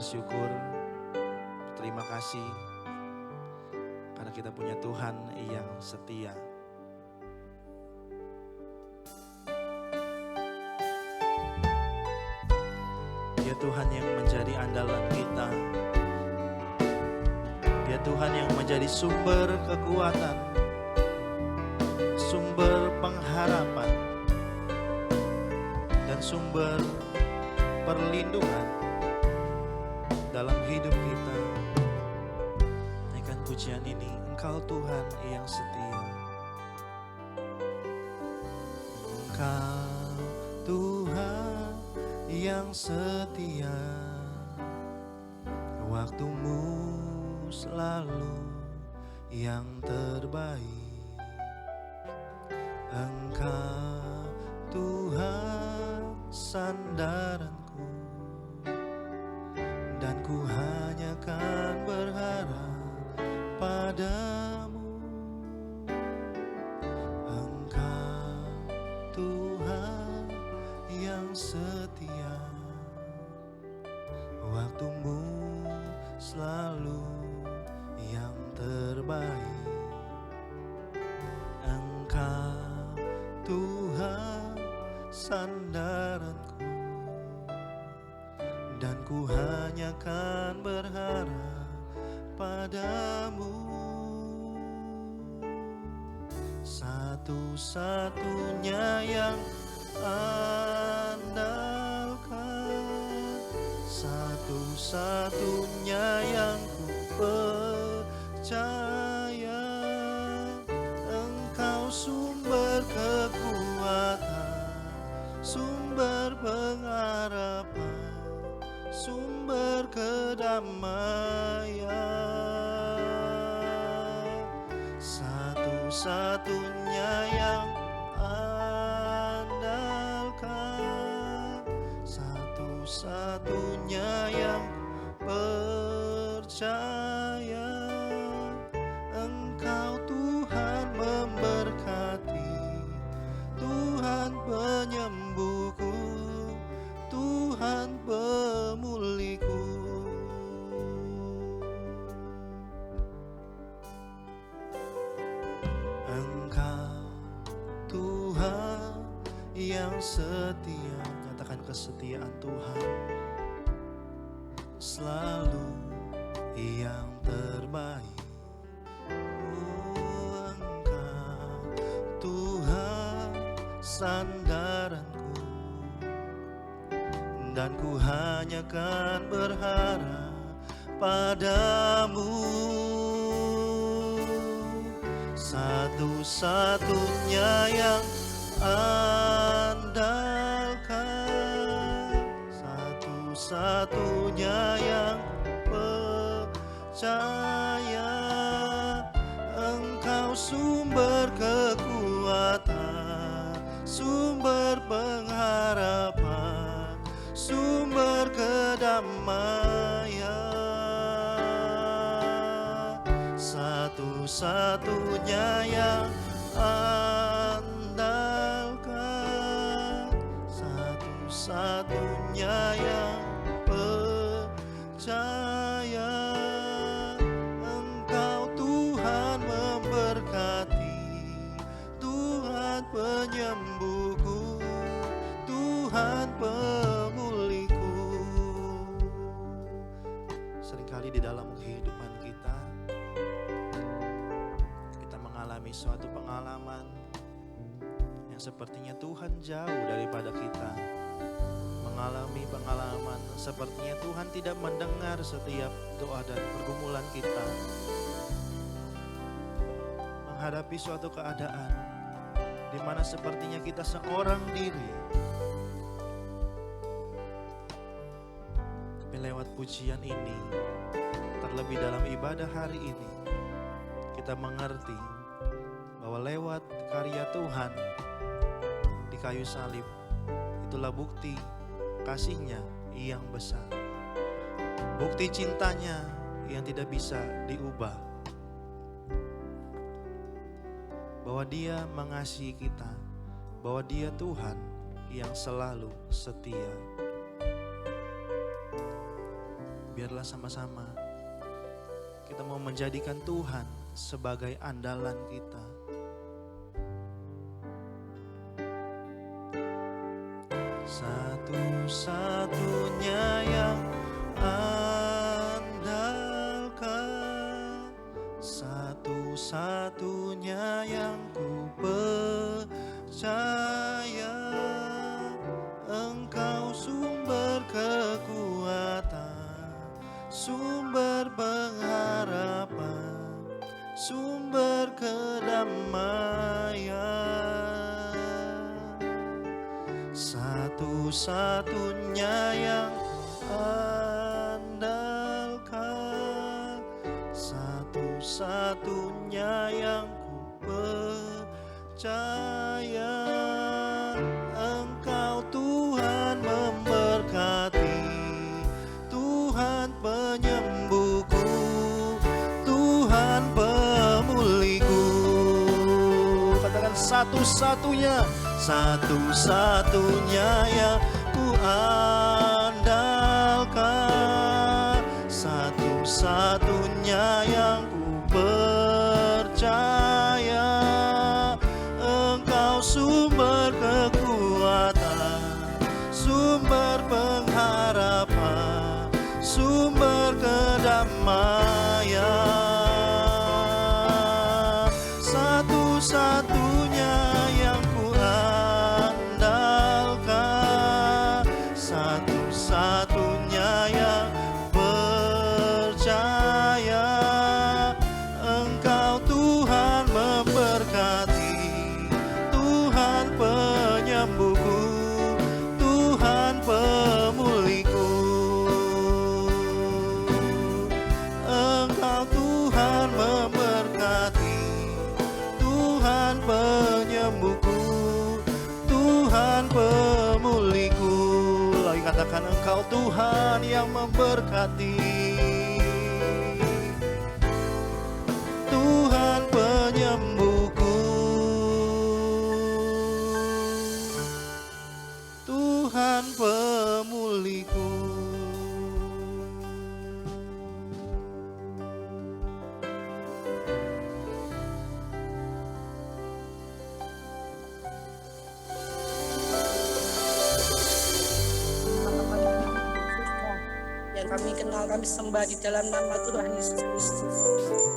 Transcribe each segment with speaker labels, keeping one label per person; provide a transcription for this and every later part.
Speaker 1: bersyukur, berterima kasih karena kita punya Tuhan yang setia. Dia Tuhan yang menjadi andalan kita. Dia Tuhan yang menjadi sumber kekuatan, sumber pengharapan, dan sumber perlindungan dalam hidup kita. Naikkan pujian ini, Engkau Tuhan yang setia. Engkau Tuhan yang setia, waktumu selalu yang terbaik. Engkau Tuhan sandaranku, dan ku hanya kan berharap padamu. Engkau Tuhan yang setia, waktumu selalu yang terbaik. Engkau Tuhan sandaranku, dan ku hanya kan berharap padamu. Satu-satunya yang andalkan, satu-satunya yang ku percaya. Engkau sumber kekuatan, sumber pengharapan, sumber kedamaian. Satu-satunya yang andalkan, satu-satunya yang percaya. Engkau Tuhan memberkati, Tuhan penyembuhku, Tuhan pemulihku. Engkau Tuhan yang setia, nyatakan kesetiaan Tuhan, selalu yang terbaik. Engkau Tuhan sandaranku, dan ku hanya kan berharap padamu. Satu-satunya yang andalkan, satu-satunya yang percaya. Engkau sumber kekuatan, sumber pengharapan, sumber kedamaian. Satu-satunya yang andalkan, satu-satunya yang percaya. Engkau Tuhan memberkati, Tuhan penyembuhku, Tuhan pemulihku. Seringkali di dalam kehidupan kita mengalami suatu pengalaman yang sepertinya Tuhan jauh daripada kita. Mengalami pengalaman sepertinya Tuhan tidak mendengar setiap doa dan pergumulan kita. Menghadapi suatu keadaan di mana sepertinya kita seorang diri. Tapi lewat pujian ini, terlebih dalam ibadah hari ini, kita mengerti bahwa lewat karya Tuhan di kayu salib, itulah bukti kasih-Nya yang besar, bukti cintanya yang tidak bisa diubah, bahwa Dia mengasihi kita, bahwa Dia Tuhan yang selalu setia. biarlah sama-sama kita mau menjadikan Tuhan sebagai andalan kita. Satu-satunya yang andalkan, satu-satunya yang ku percaya, Engkau sumber kekuatan, sumber pengharapan, sumber kedamaian. Satu-satunya yang andalkan, satu-satunya yang ku percaya, Engkau Tuhan memberkati, Tuhan penyembuhku, Tuhan pemulihku. Katakan satu-satunya, satu-satunya yang ku andalkan, satu-satunya yang ku percaya, Engkau sumber kekuatan, sumber pengharapan, sumber kedamaian. Satu-satunya yang ku andalkan, satu-satunya yang percaya, Engkau Tuhan memberkati, Tuhan penyembuhku, Tuhan pemulihku. Engkau Tuhan memberkati, Tuhan penyembuhku, Tuhan pemulihku. Lagi katakan Engkau Tuhan yang memberkati, Tuhan penyembuhku, Tuhan pemulihku.
Speaker 2: Yang kami kenal, kami sembah di dalam nama Tuhan Yesus Kristus.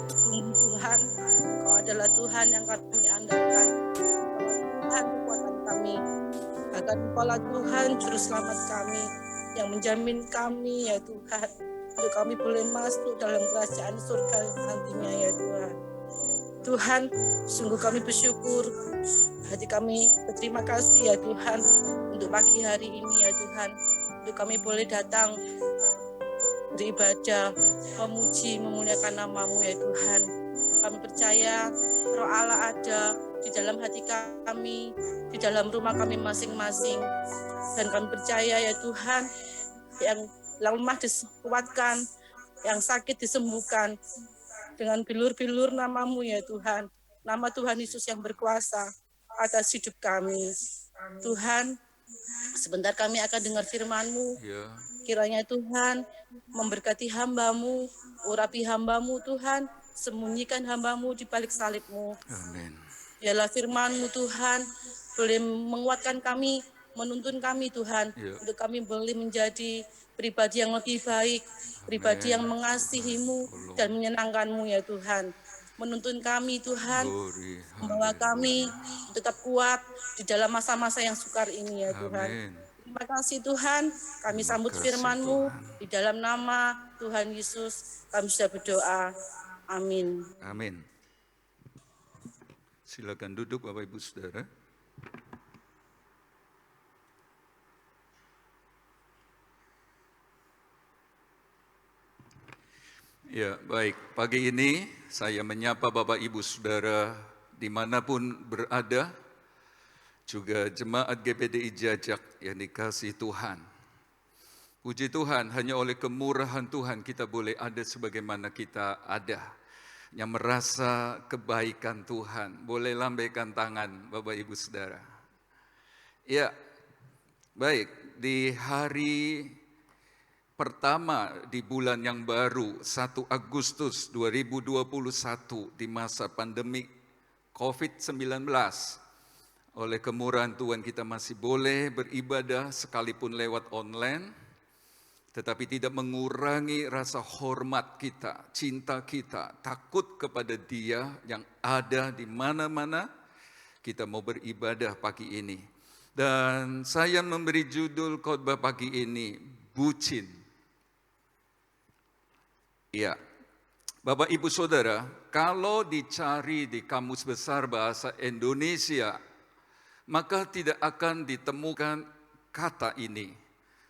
Speaker 2: Sungguh Tuhan, Engkau adalah Tuhan yang kami andalkan, Tuhan kekuatan kami. Bahkan Engkaulah Tuhan juru selamat kami, yang menjamin kami ya Tuhan, untuk kami boleh masuk dalam kerajaan surga nantinya ya Tuhan. Tuhan, sungguh kami bersyukur, hati kami berterima kasih ya Tuhan, untuk pagi hari ini ya Tuhan, untuk kami boleh datang beribadah, memuji, memuliakan nama-Mu ya Tuhan. Kami percaya Roh Allah ada di dalam hati kami, di dalam rumah kami masing-masing. Dan kami percaya ya Tuhan, yang lemah dikuatkan, yang sakit disembuhkan dengan bilur-bilur nama-Mu ya Tuhan. Nama Tuhan Yesus yang berkuasa atas hidup kami. Tuhan, sebentar kami akan dengar firman-Mu. Kiranya Tuhan memberkati hamba-Mu, urapi hamba-Mu Tuhan, sembunyikan hamba-Mu di balik salib-Mu.
Speaker 3: Amin.
Speaker 2: Biarlah firman-Mu Tuhan boleh menguatkan kami, menuntun kami Tuhan, untuk kami boleh menjadi pribadi yang lebih baik, pribadi yang mengasihi-Mu dan menyenangkan-Mu ya Tuhan. Menuntun kami Tuhan, membawa kami tetap kuat di dalam masa-masa yang sukar ini ya Tuhan.
Speaker 3: Amin.
Speaker 2: Terima kasih Tuhan, kami sambut firman-Mu di dalam nama Tuhan Yesus, kami sudah berdoa. Amin.
Speaker 3: Amin. Silakan duduk Bapak Ibu Saudara. Ya, baik. Pagi ini saya menyapa Bapak Ibu Saudara dimanapun berada, juga jemaat GPDI Jajak yang dikasihi Tuhan. Puji Tuhan, hanya oleh kemurahan Tuhan kita boleh ada sebagaimana kita ada. Yang merasa kebaikan Tuhan, boleh lambaikan tangan Bapak Ibu Saudara. Ya, baik, di hari pertama di bulan yang baru 1 Agustus 2021 di masa pandemi COVID-19. Oleh kemurahan Tuhan kita masih boleh beribadah sekalipun lewat online, tetapi tidak mengurangi rasa hormat kita, cinta kita, takut kepada Dia yang ada di mana-mana kita mau beribadah pagi ini. Dan saya memberi judul khotbah pagi ini, bucin. Iya, Bapak Ibu Saudara, kalau dicari di Kamus Besar Bahasa Indonesia, maka tidak akan ditemukan kata ini.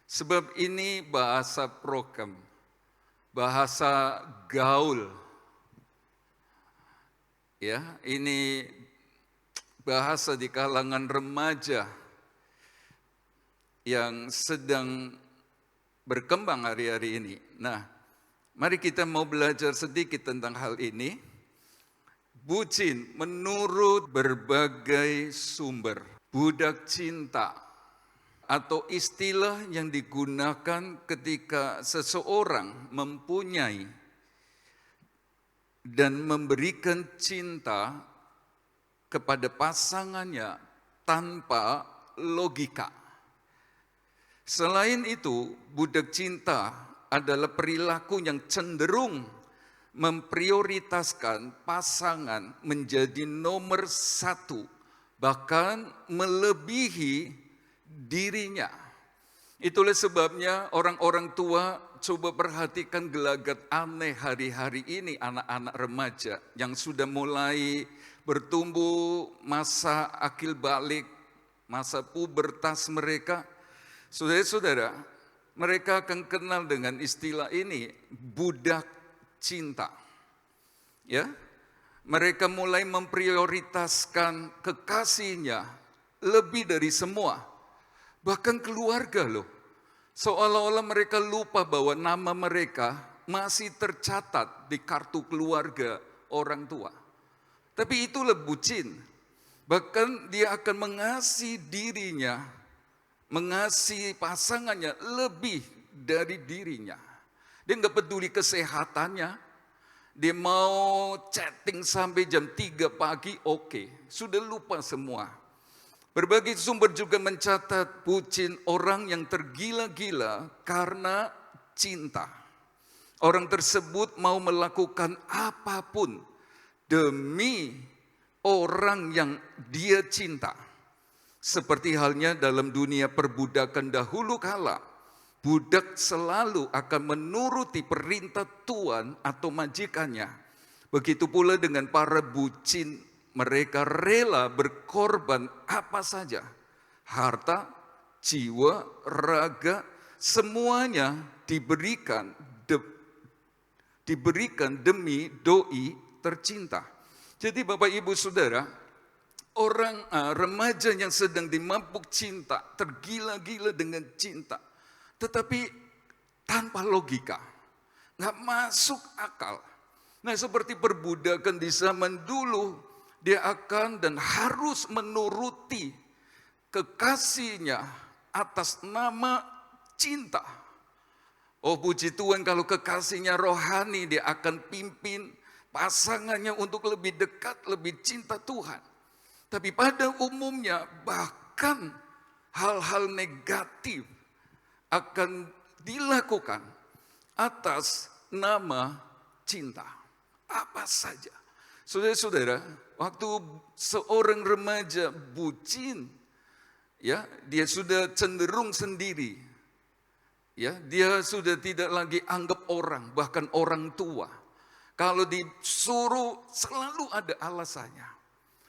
Speaker 3: Sebab ini bahasa prokem, bahasa gaul. Ya, ini bahasa di kalangan remaja yang sedang berkembang hari-hari ini. Nah, mari kita mau belajar sedikit tentang hal ini. Bucin menurut berbagai sumber, budak cinta atau istilah yang digunakan ketika seseorang mempunyai dan memberikan cinta kepada pasangannya tanpa logika. Selain itu, budak cinta adalah perilaku yang cenderung memprioritaskan pasangan menjadi nomor satu, bahkan melebihi dirinya. Itulah sebabnya orang-orang tua coba perhatikan gelagat aneh hari-hari ini anak-anak remaja yang sudah mulai bertumbuh masa akil balik, masa pubertas mereka. Saudara-saudara, mereka akan kenal dengan istilah ini, budak cinta. Ya, mereka mulai memprioritaskan kekasihnya lebih dari semua, bahkan keluarga loh. Seolah-olah mereka lupa bahwa nama mereka masih tercatat di kartu keluarga orang tua. Tapi itulah bucin. Bahkan dia akan mengasihi dirinya, mengasihi pasangannya lebih dari dirinya. Dia nggak peduli kesehatannya. Dia mau chatting sampai jam 3 pagi, oke. Sudah lupa semua. Berbagai sumber juga mencatat bucin orang yang tergila-gila karena cinta. Orang tersebut mau melakukan apapun demi orang yang dia cinta. Seperti halnya dalam dunia perbudakan dahulu kala, budak selalu akan menuruti perintah tuan atau majikannya. Begitu pula dengan para bucin, mereka rela berkorban apa saja. Harta, jiwa, raga, semuanya diberikan demi doi tercinta. Jadi Bapak Ibu Saudara, orang remaja yang sedang dimabuk cinta, tergila-gila dengan cinta, tetapi tanpa logika, nggak masuk akal. Nah, seperti perbudakan di zaman dulu, dia akan dan harus menuruti kekasihnya atas nama cinta. Oh puji Tuhan, kalau kekasihnya rohani, dia akan pimpin pasangannya untuk lebih dekat, lebih cinta Tuhan. Tapi pada umumnya bahkan hal-hal negatif akan dilakukan atas nama cinta. Apa saja. Saudara-saudara, waktu seorang remaja bucin, ya, dia sudah cenderung sendiri. Ya, dia sudah tidak lagi anggap orang, bahkan orang tua. Kalau disuruh selalu ada alasannya.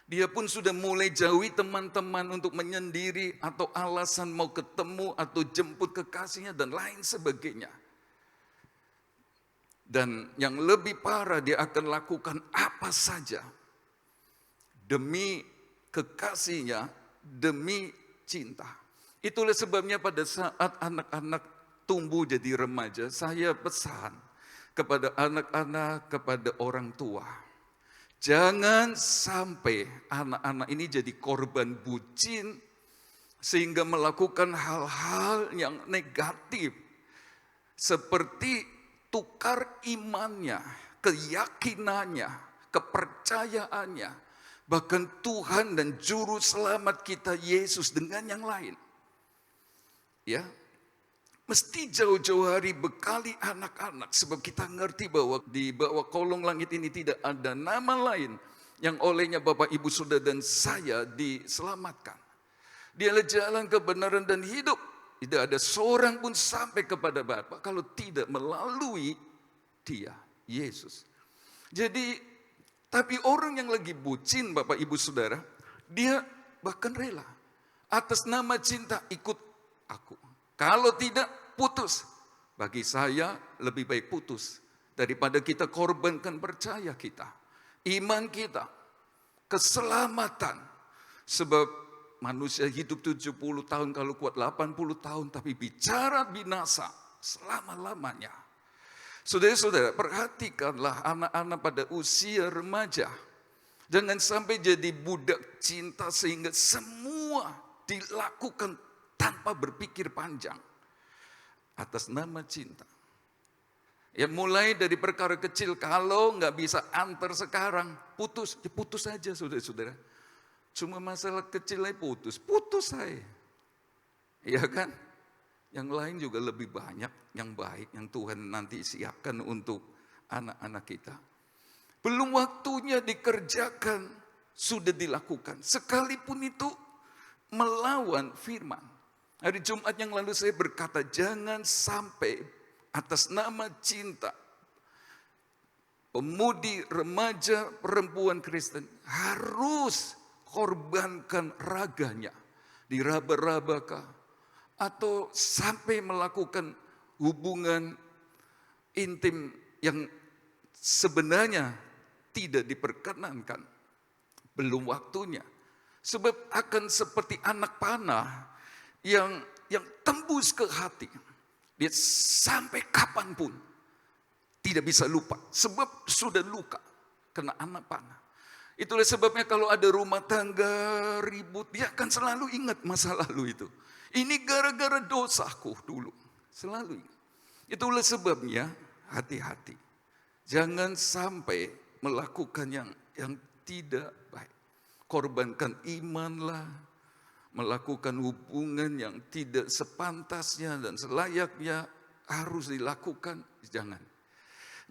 Speaker 3: Dia pun sudah mulai jauhi teman-teman untuk menyendiri atau alasan mau ketemu atau jemput kekasihnya dan lain sebagainya. Dan yang lebih parah, dia akan lakukan apa saja demi kekasihnya, demi cinta. Itulah sebabnya pada saat anak-anak tumbuh jadi remaja, saya pesan kepada anak-anak, kepada orang tua, jangan sampai anak-anak ini jadi korban bucin sehingga melakukan hal-hal yang negatif seperti tukar imannya, keyakinannya, kepercayaannya, bahkan Tuhan dan Juru Selamat kita Yesus dengan yang lain. Ya, mesti jauh-jauh hari bekali anak-anak, sebab kita ngerti bahwa di bawah kolong langit ini tidak ada nama lain yang olehnya Bapak, Ibu, Saudara, dan saya diselamatkan. Dialah jalan kebenaran dan hidup. Tidak ada seorang pun sampai kepada Bapa kalau tidak melalui Dia, Yesus. Jadi, tapi orang yang lagi bucin, Bapak, Ibu, Saudara, dia bahkan rela atas nama cinta ikut aku. Kalau tidak, putus. Bagi saya lebih baik putus daripada kita korbankan percaya kita, iman kita, keselamatan. Sebab manusia hidup 70 tahun, kalau kuat 80 tahun, tapi bicara binasa selama-lamanya. Saudara-saudara, perhatikanlah anak-anak pada usia remaja. Jangan sampai jadi budak cinta sehingga semua dilakukan tanpa berpikir panjang atas nama cinta. Ya, mulai dari perkara kecil, kalau nggak bisa antar sekarang, putus. Ya putus saja, saudara-saudara. Cuma masalah kecil aja putus saya. Iya kan? Yang lain juga lebih banyak yang baik yang Tuhan nanti siapkan untuk anak-anak kita. Belum waktunya dikerjakan, sudah dilakukan. Sekalipun itu melawan firman. Hari Jumat yang lalu saya berkata, jangan sampai atas nama cinta pemudi, remaja, perempuan Kristen harus korbankan raganya, diraba-rabakah, atau sampai melakukan hubungan intim yang sebenarnya tidak diperkenankan. Belum waktunya. Sebab akan seperti anak panah yang tembus ke hati. Dia sampai kapanpun tidak bisa lupa. Sebab sudah luka kena anak panah. Itulah sebabnya kalau ada rumah tangga ribut, dia akan selalu ingat masa lalu itu. Ini gara-gara dosaku dulu. Selalu ingat. Itulah sebabnya hati-hati. Jangan sampai melakukan yang tidak baik. Korbankan imanlah, melakukan hubungan yang tidak sepantasnya dan selayaknya harus dilakukan. Jangan.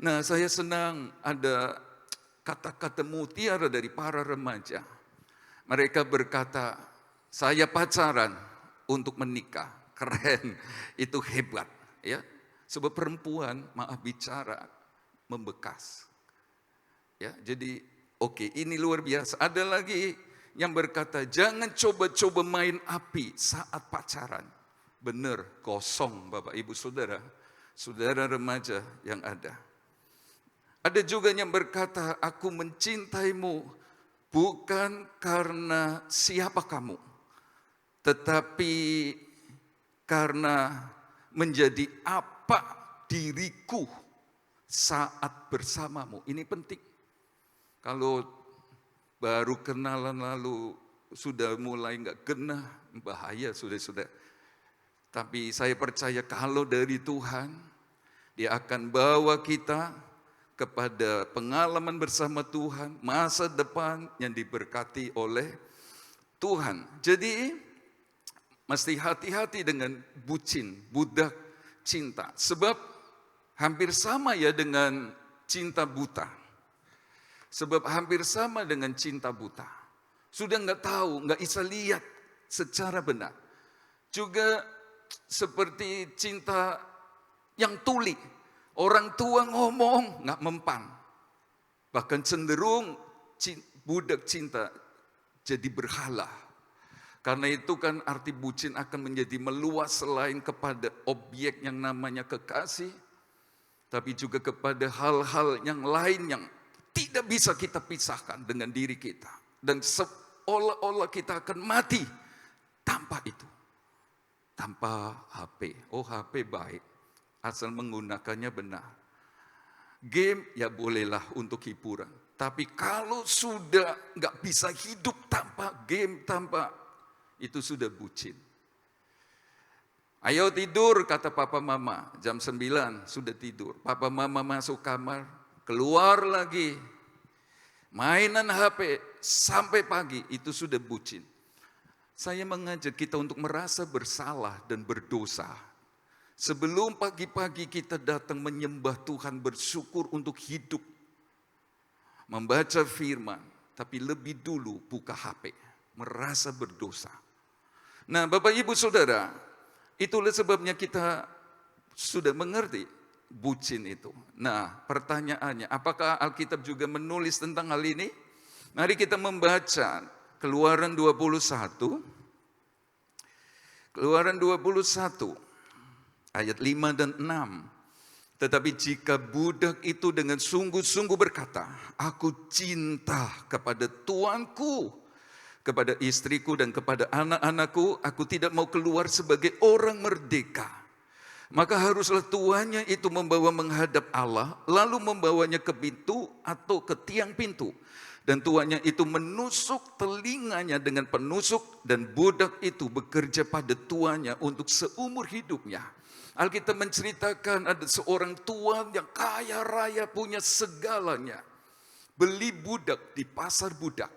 Speaker 3: Nah, saya senang ada kata-kata mutiara dari para remaja. Mereka berkata, saya pacaran untuk menikah. Keren, itu hebat. Ya, sebab perempuan, maaf bicara, membekas. Ya, jadi oke, ini luar biasa. Ada lagi yang berkata, jangan coba-coba main api saat pacaran. Benar, kosong Bapak Ibu Saudara, saudara remaja yang ada. Ada juga yang berkata, aku mencintaimu bukan karena siapa kamu, tetapi karena menjadi apa diriku saat bersamamu. Ini penting. Kalau baru kenalan lalu sudah mulai nggak genah, bahaya sudah. Tapi saya percaya kalau dari Tuhan, Dia akan bawa kita kepada pengalaman bersama Tuhan, masa depan yang diberkati oleh Tuhan. Jadi, mesti hati-hati dengan bucin, budak cinta. Sebab hampir sama ya dengan cinta buta. Sebab hampir sama dengan cinta buta. Sudah nggak tahu, nggak bisa lihat secara benar. Juga seperti cinta yang tuli. Orang tua ngomong nggak mempan. Bahkan cenderung budak cinta jadi berhala. Karena itu kan arti bucin akan menjadi meluas selain kepada objek yang namanya kekasih. Tapi juga kepada hal-hal yang lain yang tidak bisa kita pisahkan dengan diri kita. Dan seolah-olah kita akan mati tanpa itu. Tanpa HP. Oh, HP baik. Asal menggunakannya benar. Game ya bolehlah untuk hiburan. Tapi kalau sudah nggak bisa hidup tanpa game, tanpa itu sudah bucin. Ayo tidur, kata papa mama. Jam 9 sudah tidur. Papa mama masuk kamar, keluar lagi. Mainan HP sampai pagi, itu sudah bucin. Saya mengajak kita untuk merasa bersalah dan berdosa. Sebelum pagi-pagi kita datang menyembah Tuhan, bersyukur untuk hidup. Membaca firman, tapi lebih dulu buka HP. Merasa berdosa. Nah, Bapak Ibu Saudara, itulah sebabnya kita sudah mengerti bucin itu. Nah, pertanyaannya, apakah Alkitab juga menulis tentang hal ini? Mari kita membaca Keluaran 21. Keluaran 21 ayat 5 dan 6. Tetapi jika budak itu dengan sungguh-sungguh berkata, aku cinta kepada tuanku, kepada istriku dan kepada anak-anakku, aku tidak mau keluar sebagai orang merdeka. Maka haruslah tuannya itu membawa menghadap Allah, lalu membawanya ke pintu atau ke tiang pintu. Dan tuannya itu menusuk telinganya dengan penusuk, dan budak itu bekerja pada tuannya untuk seumur hidupnya. Alkitab menceritakan ada seorang tuan yang kaya raya, punya segalanya. Beli budak di pasar budak.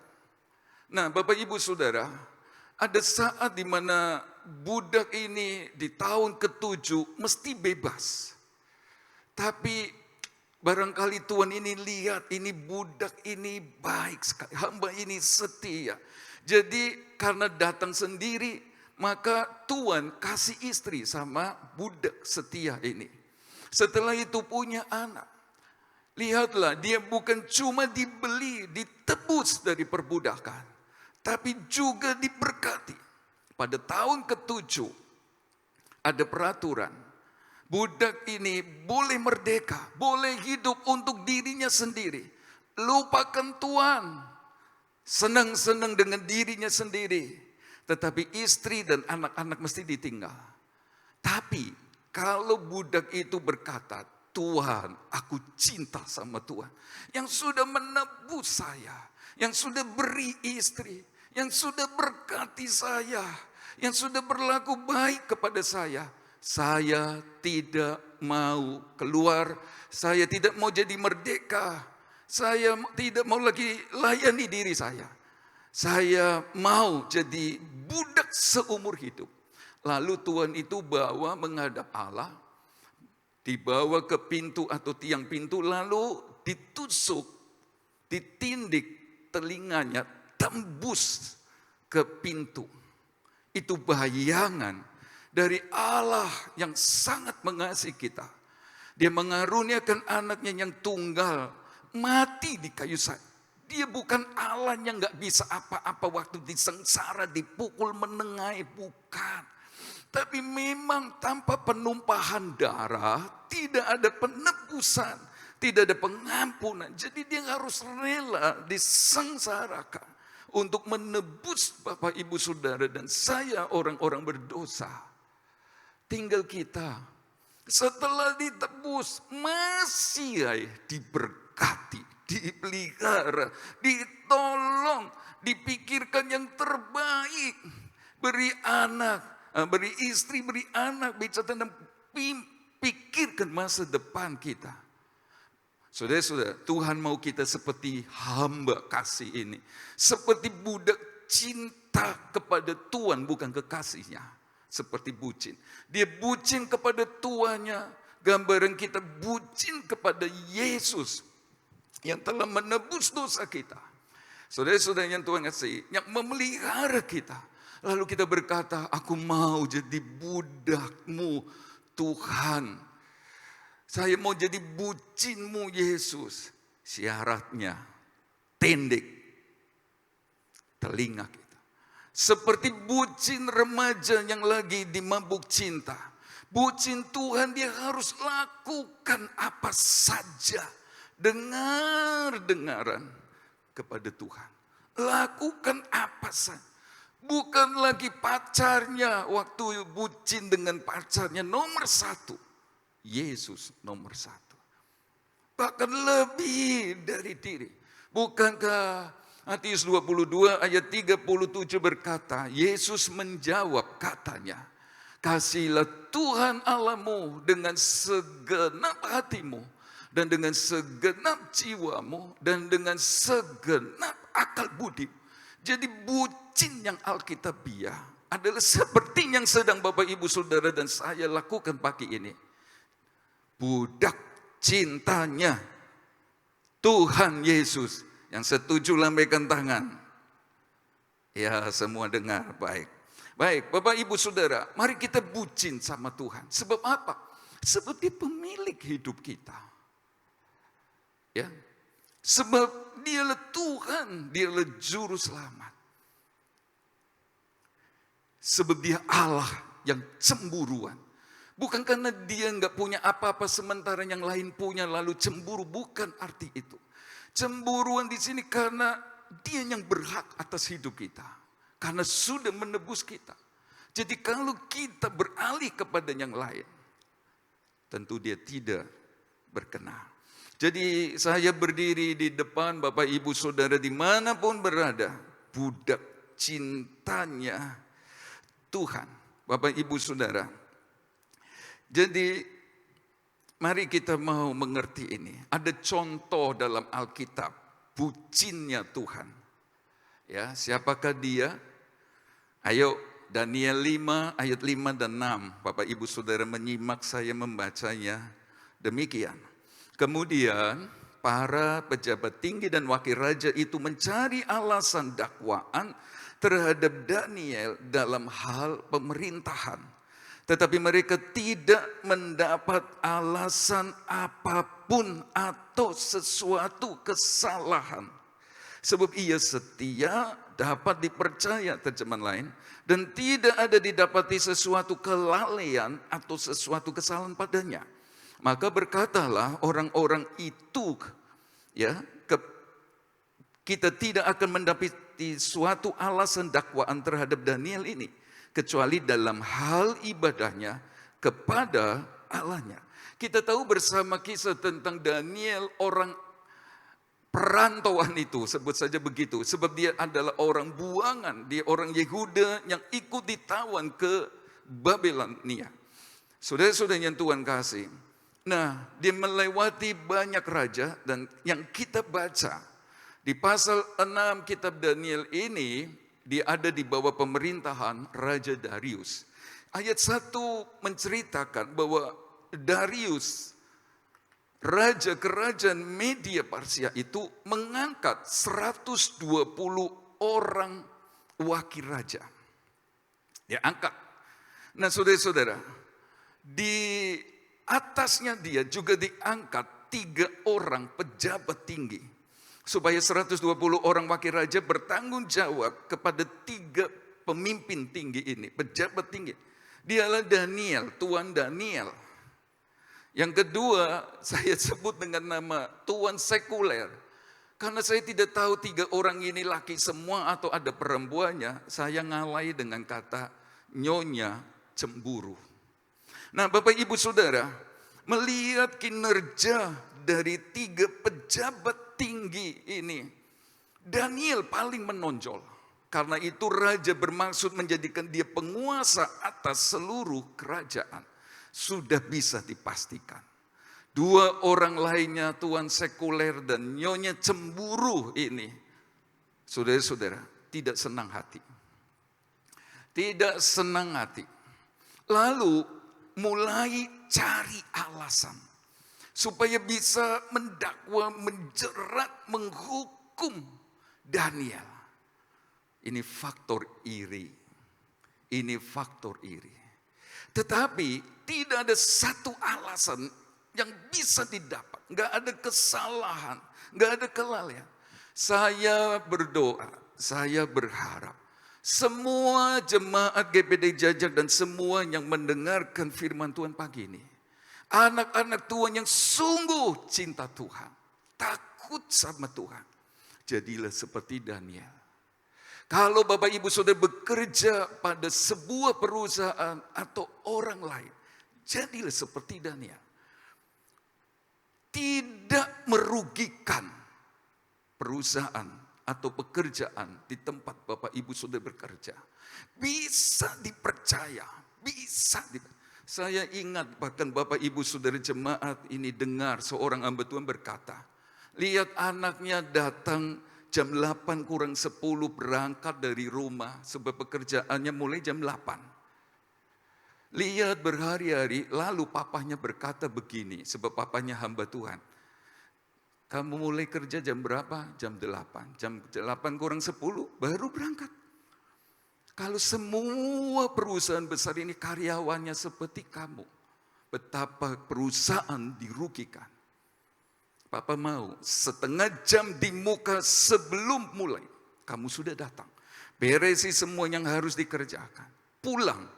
Speaker 3: Nah, Bapak Ibu Saudara, ada saat di mana budak ini di tahun ke-7 mesti bebas. Tapi barangkali Tuhan ini lihat ini budak ini baik sekali, hamba ini setia. Jadi karena datang sendiri, maka Tuhan kasih istri sama budak setia ini. Setelah itu punya anak. Lihatlah, dia bukan cuma dibeli, ditebus dari perbudakan, tapi juga diberkati. Pada tahun ke-7 ada peraturan. Budak ini boleh merdeka, boleh hidup untuk dirinya sendiri. Lupakan Tuhan, senang-senang dengan dirinya sendiri. Tetapi istri dan anak-anak mesti ditinggal. Tapi kalau budak itu berkata, Tuhan, aku cinta sama Tuhan. Yang sudah menebus saya, yang sudah beri istri, yang sudah berkati saya, yang sudah berlaku baik kepada saya. Saya tidak mau keluar, saya tidak mau jadi merdeka, saya tidak mau lagi layani diri saya. Saya mau jadi budak seumur hidup. Lalu Tuhan itu bawa menghadap Allah, dibawa ke pintu atau tiang pintu, lalu ditusuk, ditindik telinganya, tembus ke pintu. Itu bayangan dari Allah yang sangat mengasihi kita. Dia mengaruniakan anaknya yang tunggal, mati di kayu salib. Dia bukan Allah yang gak bisa apa-apa waktu disengsara, dipukul, menengahi, bukan. Tapi memang tanpa penumpahan darah, tidak ada penebusan, tidak ada pengampunan. Jadi dia harus rela disengsarakan untuk menebus Bapak Ibu Saudara dan saya orang-orang berdosa. Tinggal kita, setelah ditebus, masih diberkati, dipelihara, ditolong, dipikirkan yang terbaik. Beri anak, beri istri, beri anak, bicara dan pikirkan masa depan kita. Saudara-saudara, Tuhan mau kita seperti hamba kasih ini. Seperti budak cinta kepada Tuhan, bukan kekasihnya. Seperti bucin. Dia bucin kepada tuannya. Gambaran kita bucin kepada Yesus yang telah menebus dosa kita. Saudara-saudara yang Tuhan kasih, yang memelihara kita. Lalu kita berkata, aku mau jadi budakmu Tuhan. Saya mau jadi bucinmu Yesus. Syaratnya tendek telinga kita. Seperti bucin remaja yang lagi dimabuk cinta. Bucin Tuhan, dia harus lakukan apa saja. Dengar-dengaran kepada Tuhan. Lakukan apa saja. Bukan lagi pacarnya, waktu bucin dengan pacarnya nomor 1. Yesus nomor 1. Bahkan lebih dari diri. Bukankah Matius 22 ayat 37 berkata, Yesus menjawab katanya, Kasihilah Tuhan Allahmu dengan segenap hatimu, dan dengan segenap jiwamu, dan dengan segenap akal budi. Jadi bucin yang Alkitabiah adalah seperti yang sedang Bapak Ibu Saudara dan saya lakukan pagi ini. Budak cintanya Tuhan Yesus. Yang setuju lambaikan tangan. Ya, semua dengar, baik. Baik, Bapak Ibu Saudara, mari kita bucin sama Tuhan. Sebab apa? Sebab Dia pemilik hidup kita. Ya. Sebab Dialah Tuhan, Dialah juru selamat. Sebab Dia Allah yang cemburuan. Bukan karena Dia nggak punya apa-apa sementara yang lain punya lalu cemburu, bukan arti itu. Cemburuan di sini karena Dia yang berhak atas hidup kita. Karena sudah menebus kita. Jadi kalau kita beralih kepada yang lain, tentu Dia tidak berkenan. Jadi saya berdiri di depan Bapak Ibu Saudara dimanapun berada, budak cintanya Tuhan. Bapak Ibu Saudara. Jadi mari kita mau mengerti ini. Ada contoh dalam Alkitab, bucinnya Tuhan. Ya, siapakah dia? Ayo Daniel 5 ayat 5 dan 6. Bapak Ibu Saudara menyimak saya membacanya demikian. Kemudian para pejabat tinggi dan wakil raja itu mencari alasan dakwaan terhadap Daniel dalam hal pemerintahan. Tetapi mereka tidak mendapat alasan apapun atau sesuatu kesalahan. Sebab ia setia, dapat dipercaya, terjemahan lain, dan tidak ada didapati sesuatu kelalaian atau sesuatu kesalahan padanya. Maka berkatalah orang-orang itu, ya, kita tidak akan mendapati suatu alasan dakwaan terhadap Daniel ini, kecuali dalam hal ibadahnya kepada Allahnya. Kita tahu bersama kisah tentang Daniel, orang perantauan itu, sebut saja begitu. Sebab dia adalah orang buangan, dia orang Yehuda yang ikut ditawan ke Babilonia. Saudara-saudara yang Tuhan kasih. Nah, dia melewati banyak raja dan yang kita baca di pasal 6 kitab Daniel ini, dia ada di bawah pemerintahan Raja Darius. Ayat 1 menceritakan bahwa Darius, raja kerajaan Media Persia itu mengangkat 120 orang wakil raja. Dia angkat. Nah saudara-saudara, di atasnya dia juga diangkat 3 orang pejabat tinggi. Supaya 120 orang wakil raja bertanggung jawab kepada 3 pemimpin tinggi ini, pejabat tinggi. Dialah Daniel, Tuan Daniel. Yang kedua, saya sebut dengan nama Tuan Sekuler. Karena saya tidak tahu 3 orang ini laki semua atau ada perempuannya, saya ngalai dengan kata nyonya cemburu. Nah Bapak Ibu Saudara, melihat kinerja dari 3 pejabat tinggi ini, Daniel paling menonjol. Karena itu raja bermaksud menjadikan dia penguasa atas seluruh kerajaan. Sudah bisa dipastikan. 2 orang lainnya, Tuan Sekuler dan nyonya cemburu ini, saudara-saudara, tidak senang hati. Tidak senang hati. Lalu mulai cari alasan supaya bisa mendakwa, menjerat, menghukum Daniel. Ini faktor iri. Ini faktor iri. Tetapi tidak ada satu alasan yang bisa didapat. Nggak ada kesalahan, nggak ada kelalaian. Saya berdoa, saya berharap semua jemaat GPD Jajak dan semua yang mendengarkan firman Tuhan pagi ini, anak-anak Tuhan yang sungguh cinta Tuhan, takut sama Tuhan, jadilah seperti Daniel. Kalau Bapak Ibu Saudara bekerja pada sebuah perusahaan atau orang lain, jadilah seperti Daniel. Tidak merugikan perusahaan atau pekerjaan di tempat Bapak Ibu Saudara bekerja. Bisa dipercaya, Bisa. Saya ingat bahkan Bapak Ibu Saudara jemaat ini dengar seorang hamba Tuhan berkata, lihat anaknya datang jam 8 kurang 10 berangkat dari rumah sebab pekerjaannya mulai jam 8. Lihat berhari-hari lalu papahnya berkata begini, sebab papahnya hamba Tuhan. Kamu mulai kerja jam berapa? Jam 8. Jam 8 kurang 10 baru berangkat. Kalau semua perusahaan besar ini karyawannya seperti kamu, betapa perusahaan dirugikan. Papa mau setengah jam di muka sebelum mulai, kamu sudah datang. Beresi semua yang harus dikerjakan. Pulang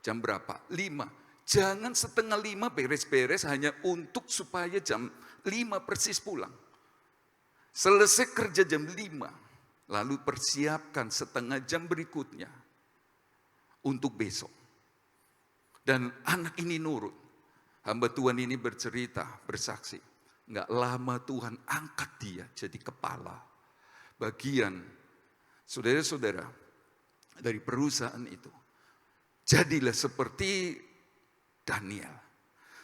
Speaker 3: jam berapa? 5. Jangan setengah 5 beres-beres hanya untuk supaya jam 5 persis pulang. Selesai kerja jam 5, lalu persiapkan setengah jam berikutnya untuk besok. Dan anak ini nurut. Hamba Tuhan ini bercerita, bersaksi. Nggak lama Tuhan angkat dia jadi kepala bagian saudara-saudara dari perusahaan itu. Jadilah seperti Daniel.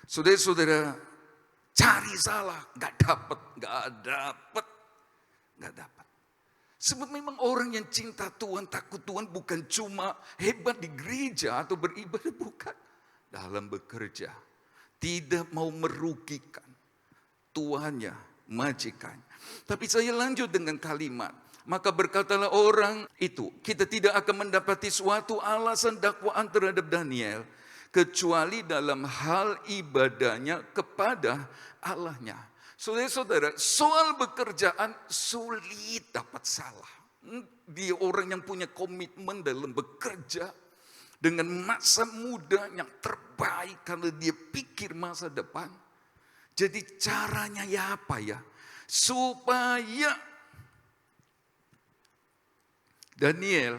Speaker 3: Saudara-saudara cari salah, nggak dapat. Sebab memang orang yang cinta Tuhan, takut Tuhan bukan cuma hebat di gereja atau beribadah, bukan. Dalam bekerja, tidak mau merugikan tuannya, majikannya. Tapi saya lanjut dengan kalimat. Maka berkatalah orang itu, kita tidak akan mendapati suatu alasan dakwaan terhadap Daniel, kecuali dalam hal ibadahnya kepada Allahnya. Saudara-saudara, soal bekerjaan sulit dapat salah. Dia orang yang punya komitmen dalam bekerja dengan masa muda yang terbaik karena dia pikir masa depan. Jadi caranya ya apa ya? Supaya Daniel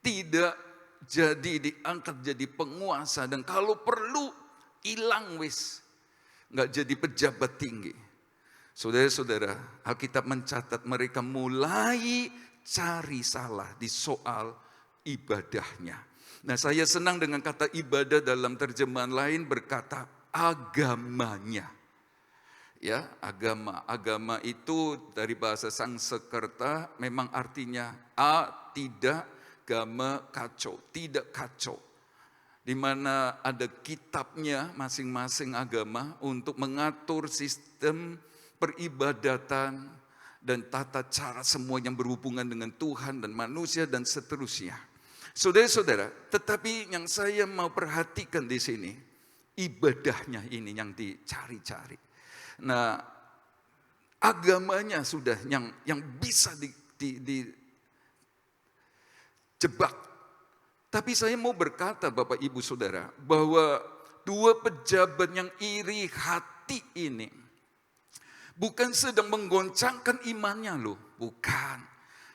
Speaker 3: tidak jadi diangkat jadi penguasa dan kalau perlu hilang wis, nggak jadi pejabat tinggi. Saudara-saudara, Alkitab mencatat mereka mulai cari salah di soal ibadahnya. Nah, saya senang dengan kata ibadah dalam terjemahan lain berkata agamanya. Ya, agama. Agama itu dari bahasa Sanskerta memang artinya tidak, gama kacau, tidak kacau. Di mana ada kitabnya masing-masing agama untuk mengatur sistem peribadatan dan tata cara semua yang berhubungan dengan Tuhan dan manusia dan seterusnya. Saudara-saudara, tetapi yang saya mau perhatikan di sini, ibadahnya ini yang dicari-cari. Nah, agamanya sudah yang bisa dijebak. Tapi saya mau berkata Bapak Ibu Saudara, bahwa dua pejabat yang iri hati ini bukan sedang menggoncangkan imannya loh, bukan.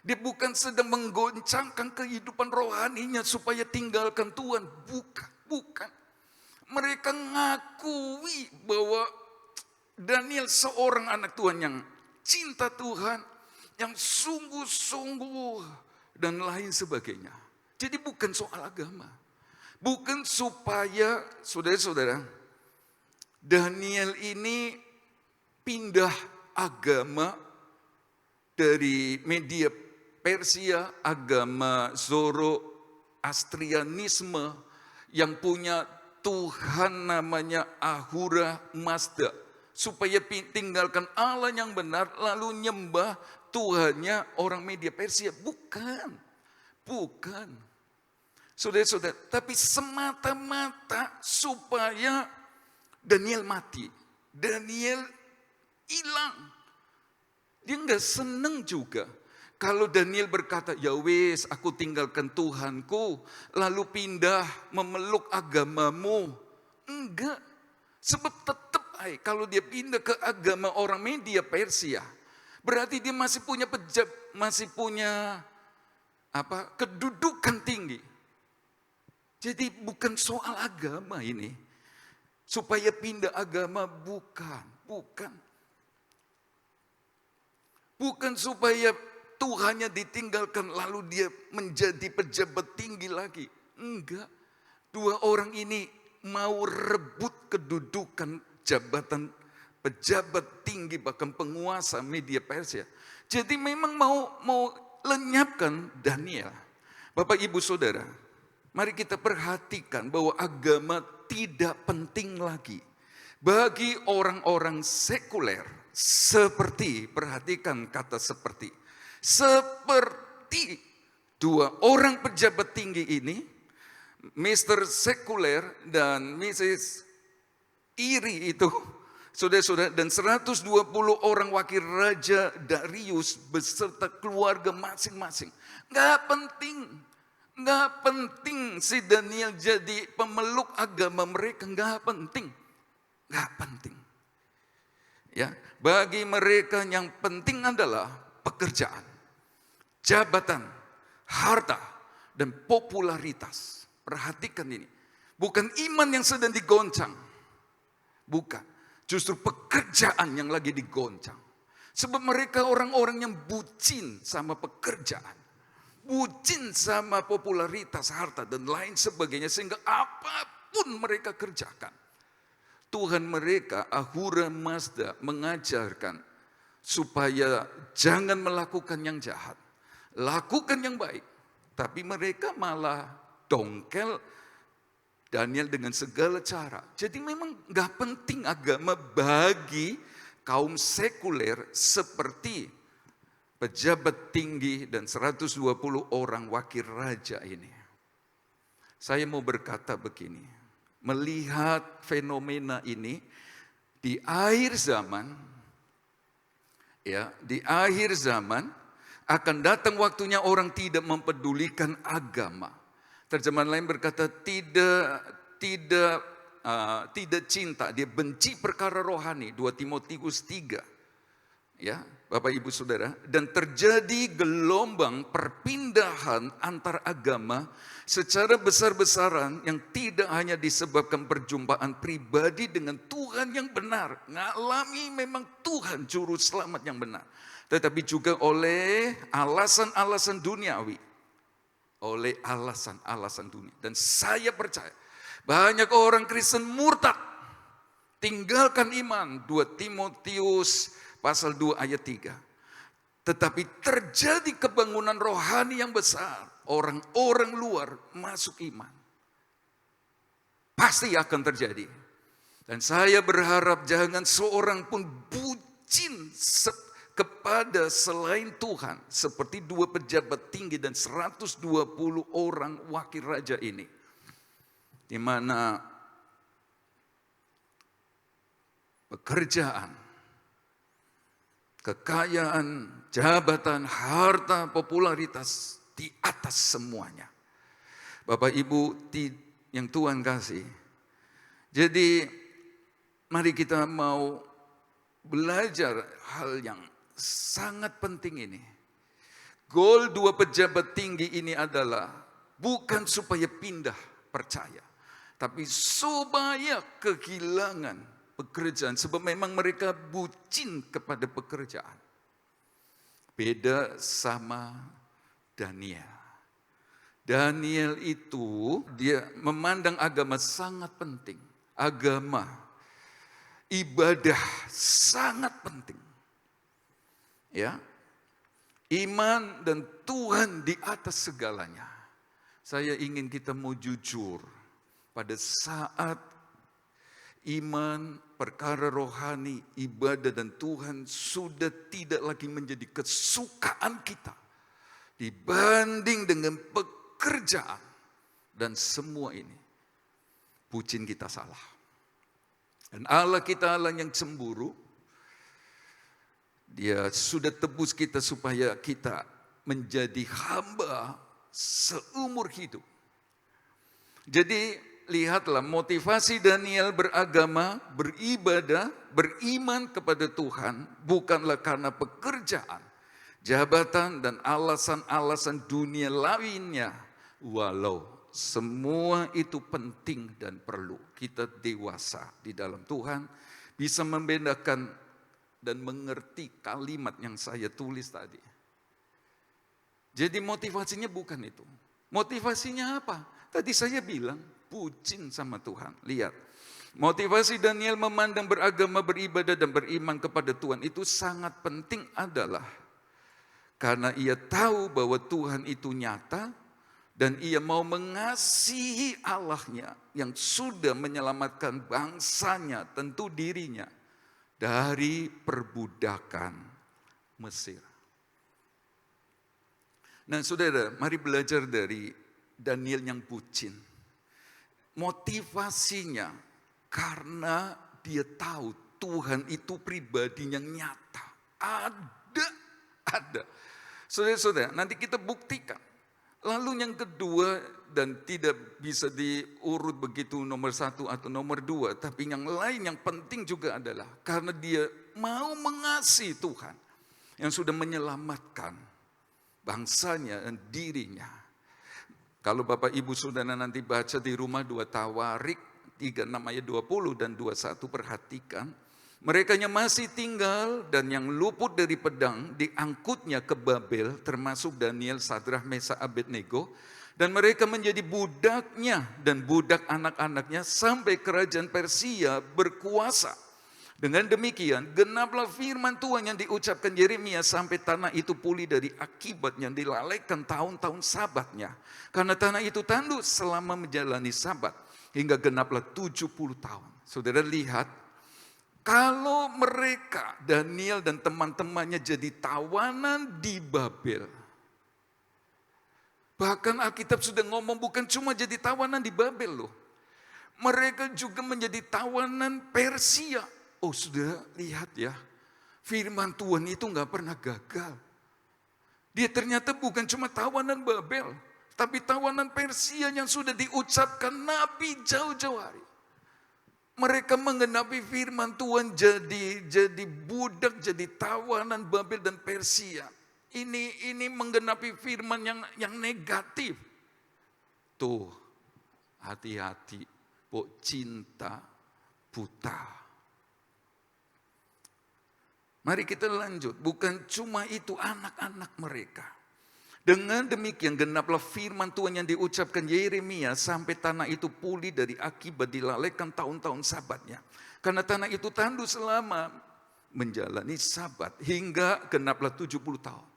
Speaker 3: Dia bukan sedang menggoncangkan kehidupan rohaninya supaya tinggalkan Tuhan, bukan. Mereka ngakui bahwa Daniel seorang anak Tuhan yang cinta Tuhan, yang sungguh-sungguh dan lain sebagainya. Jadi bukan soal agama. Bukan supaya saudara-saudara Daniel ini pindah agama dari media Persia, agama Zoroastrianisme yang punya Tuhan namanya Ahura Mazda. Supaya tinggalkan Allah yang benar lalu nyembah Tuhannya orang media Persia. Bukan. Saudara-saudara, tapi semata-mata supaya Daniel mati. Daniel hilang. Dia nggak seneng juga. Kalau Daniel berkata, ya wis aku tinggalkan Tuhanku, lalu pindah memeluk agamamu. Enggak. Sebab tetap kalau dia pindah ke agama orang media Persia, berarti dia masih punya kedudukan tinggi. Jadi bukan soal agama ini. Supaya pindah agama bukan. Bukan supaya Tuhannya ditinggalkan lalu dia menjadi pejabat tinggi lagi. Enggak. Dua orang ini mau rebut kedudukan jabatan pejabat tinggi, bahkan penguasa media Persia. Jadi memang mau lenyapkan Daniel. Bapak Ibu Saudara, mari kita perhatikan bahwa agama tidak penting lagi bagi orang-orang sekuler. Seperti, perhatikan kata seperti dua orang pejabat tinggi ini, Mr. Sekuler dan Mrs. Iri itu, saudara-saudara, dan 120 orang wakil Raja Darius beserta keluarga masing-masing. Gak penting si Daniel jadi pemeluk agama mereka, gak penting. Ya, bagi mereka yang penting adalah pekerjaan, jabatan, harta, dan popularitas. Perhatikan ini. Bukan iman yang sedang digoncang. Bukan. Justru pekerjaan yang lagi digoncang. Sebab mereka orang-orang yang bucin sama pekerjaan. Bucin sama popularitas, harta, dan lain sebagainya. Sehingga apapun mereka kerjakan. Tuhan mereka, Ahura Mazda, mengajarkan supaya jangan melakukan yang jahat. Lakukan yang baik. Tapi mereka malah dongkel Daniel dengan segala cara. Jadi memang gak penting agama bagi kaum sekuler seperti pejabat tinggi dan 120 orang wakil raja ini. Saya mau berkata begini, melihat fenomena ini di akhir zaman, ya, di akhir zaman akan datang waktunya orang tidak mempedulikan agama. Terjemahan lain berkata tidak cinta, dia benci perkara rohani. 2 Timotius 3. Ya, Bapak Ibu Saudara, dan terjadi gelombang perpindahan antar agama secara besar-besaran yang tidak hanya disebabkan perjumpaan pribadi dengan Tuhan yang benar, ngalami memang Tuhan juru selamat yang benar, tetapi juga oleh alasan-alasan duniawi. Oleh alasan-alasan dunia. Dan saya percaya banyak orang Kristen murtad, tinggalkan iman. 2 Timotius pasal 2 ayat 3. Tetapi terjadi kebangunan rohani yang besar. Orang-orang luar masuk iman. Pasti akan terjadi. Dan saya berharap jangan seorang pun bucin kepada selain Tuhan, seperti 2 pejabat tinggi dan 120 orang wakil raja ini, di mana pekerjaan, kekayaan, jabatan, harta, popularitas di atas semuanya. Bapak Ibu yang Tuhan kasih, jadi mari kita mau belajar hal yang sangat penting ini. Goal 2 pejabat tinggi ini adalah bukan supaya pindah percaya, tapi supaya kehilangan pekerjaan. Sebab memang mereka bucin kepada pekerjaan. Beda sama Daniel. Daniel itu dia memandang agama sangat penting. Agama, ibadah sangat penting. Ya, iman dan Tuhan di atas segalanya. Saya ingin kita mau jujur pada saat iman, perkara rohani, ibadah dan Tuhan sudah tidak lagi menjadi kesukaan kita dibanding dengan pekerjaan dan semua ini. Bucin kita salah. Dan Allah kita Allah yang cemburu. Dia sudah tebus kita supaya kita menjadi hamba seumur hidup. Jadi lihatlah motivasi Daniel beragama, beribadah, beriman kepada Tuhan bukanlah karena pekerjaan, jabatan dan alasan-alasan dunia lainnya. Walau semua itu penting dan perlu, kita dewasa di dalam Tuhan bisa membedakan dan mengerti kalimat yang saya tulis tadi. Jadi motivasinya bukan itu. Motivasinya apa? Tadi saya bilang bucin sama Tuhan. Lihat, motivasi Daniel memandang beragama, beribadah, dan beriman kepada Tuhan itu sangat penting adalah karena ia tahu bahwa Tuhan itu nyata dan ia mau mengasihi Allahnya yang sudah menyelamatkan bangsanya, tentu dirinya, dari perbudakan Mesir. Nah saudara, mari belajar dari Daniel yang bucin. Motivasinya karena dia tahu Tuhan itu pribadi yang nyata. Ada. Saudara-saudara, nanti kita buktikan. Lalu yang kedua, dan tidak bisa diurut begitu nomor 1 atau nomor 2. Tapi yang lain yang penting juga adalah karena dia mau mengasihi Tuhan yang sudah menyelamatkan bangsanya dan dirinya. Kalau Bapak Ibu Saudara nanti baca di rumah 2 Tawarik 36 ayat 20 dan 21, perhatikan. Mereka yang masih tinggal dan yang luput dari pedang diangkutnya ke Babel, termasuk Daniel, Sadrah, Mesak, Abednego. Dan mereka menjadi budaknya dan budak anak-anaknya sampai kerajaan Persia berkuasa. Dengan demikian, genaplah firman Tuhan yang diucapkan Yeremia sampai tanah itu pulih dari akibat yang dilalaikan tahun-tahun sabatnya. Karena tanah itu tandus selama menjalani sabat, hingga genaplah 70 tahun. Saudara lihat, kalau mereka, Daniel dan teman-temannya jadi tawanan di Babel. Bahkan Alkitab sudah ngomong bukan cuma jadi tawanan di Babel loh. Mereka juga menjadi tawanan Persia. Oh sudah lihat ya, firman Tuhan itu gak pernah gagal. Dia ternyata bukan cuma tawanan Babel, tapi tawanan Persia yang sudah diucapkan Nabi jauh-jauh hari. Mereka menggenapi firman Tuhan jadi budak, jadi tawanan Babel dan Persia. Ini menggenapi firman yang negatif. Tuh, hati-hati, cinta buta. Mari kita lanjut, bukan cuma itu anak-anak mereka. Dengan demikian genaplah firman Tuhan yang diucapkan Yeremia sampai tanah itu pulih dari akibat dilalaikan tahun-tahun sabatnya. Karena tanah itu tandus selama menjalani sabat hingga genaplah 70 tahun.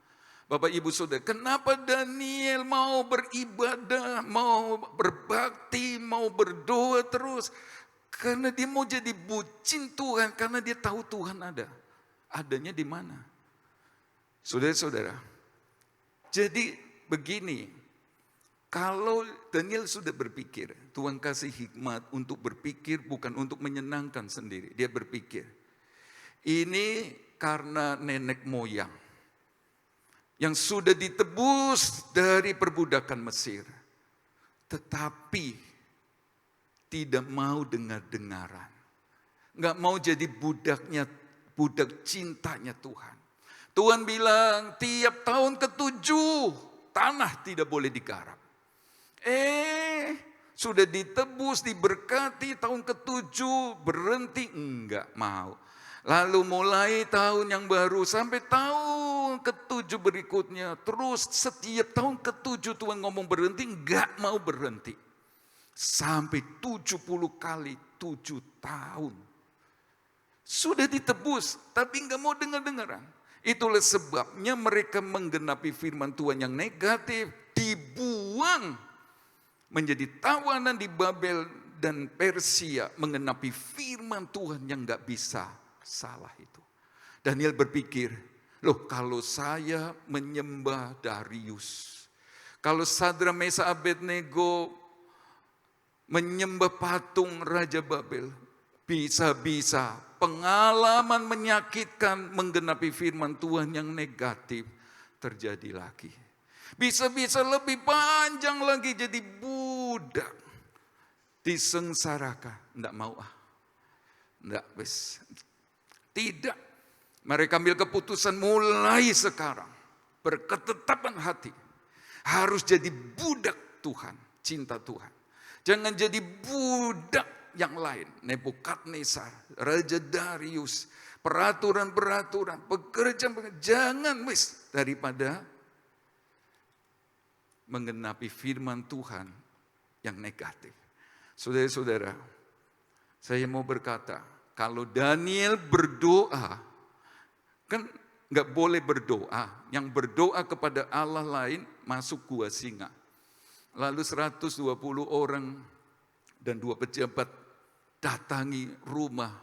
Speaker 3: Bapak Ibu Saudara, kenapa Daniel mau beribadah, mau berbakti, mau berdoa terus? Karena dia mau jadi bucin Tuhan, karena dia tahu Tuhan ada. Adanya di mana? Saudara-saudara, jadi begini, kalau Daniel sudah berpikir, Tuhan kasih hikmat untuk berpikir bukan untuk menyenangkan sendiri. Dia berpikir, ini karena nenek moyang yang sudah ditebus dari perbudakan Mesir, tetapi tidak mau dengar-dengaran, nggak mau jadi budak cintanya Tuhan. Tuhan bilang tiap tahun ke-7 tanah tidak boleh digarap. Sudah ditebus, diberkati, tahun ke-7 berhenti, enggak mau. Lalu mulai tahun yang baru sampai tahun ke-7 berikutnya, terus setiap tahun ke-7 Tuhan ngomong berhenti, enggak mau berhenti. Sampai 70 kali 7 tahun. Sudah ditebus, tapi enggak mau dengar-dengaran. Itulah sebabnya mereka menggenapi firman Tuhan yang negatif, dibuang menjadi tawanan di Babel dan Persia, menggenapi firman Tuhan yang enggak bisa salah itu. Daniel berpikir, loh kalau saya menyembah Darius, kalau Sadrah, Mesak, Abednego menyembah patung Raja Babel, bisa-bisa pengalaman menyakitkan menggenapi firman Tuhan yang negatif terjadi lagi. Bisa-bisa lebih panjang lagi jadi budak, disengsarakan. Enggak mau enggak wes. Tidak. Mereka ambil keputusan mulai sekarang, berketetapan hati, harus jadi budak Tuhan, cinta Tuhan. Jangan jadi budak yang lain, Nebukadnezar, Raja Darius, peraturan-peraturan, pekerjaan, jangan wis, daripada menggenapi firman Tuhan yang negatif. Saudara-saudara, saya mau berkata, kalau Daniel berdoa, kan nggak boleh berdoa. Yang berdoa kepada Allah lain masuk gua singa. Lalu 120 orang dan 2 pejabat datangi rumah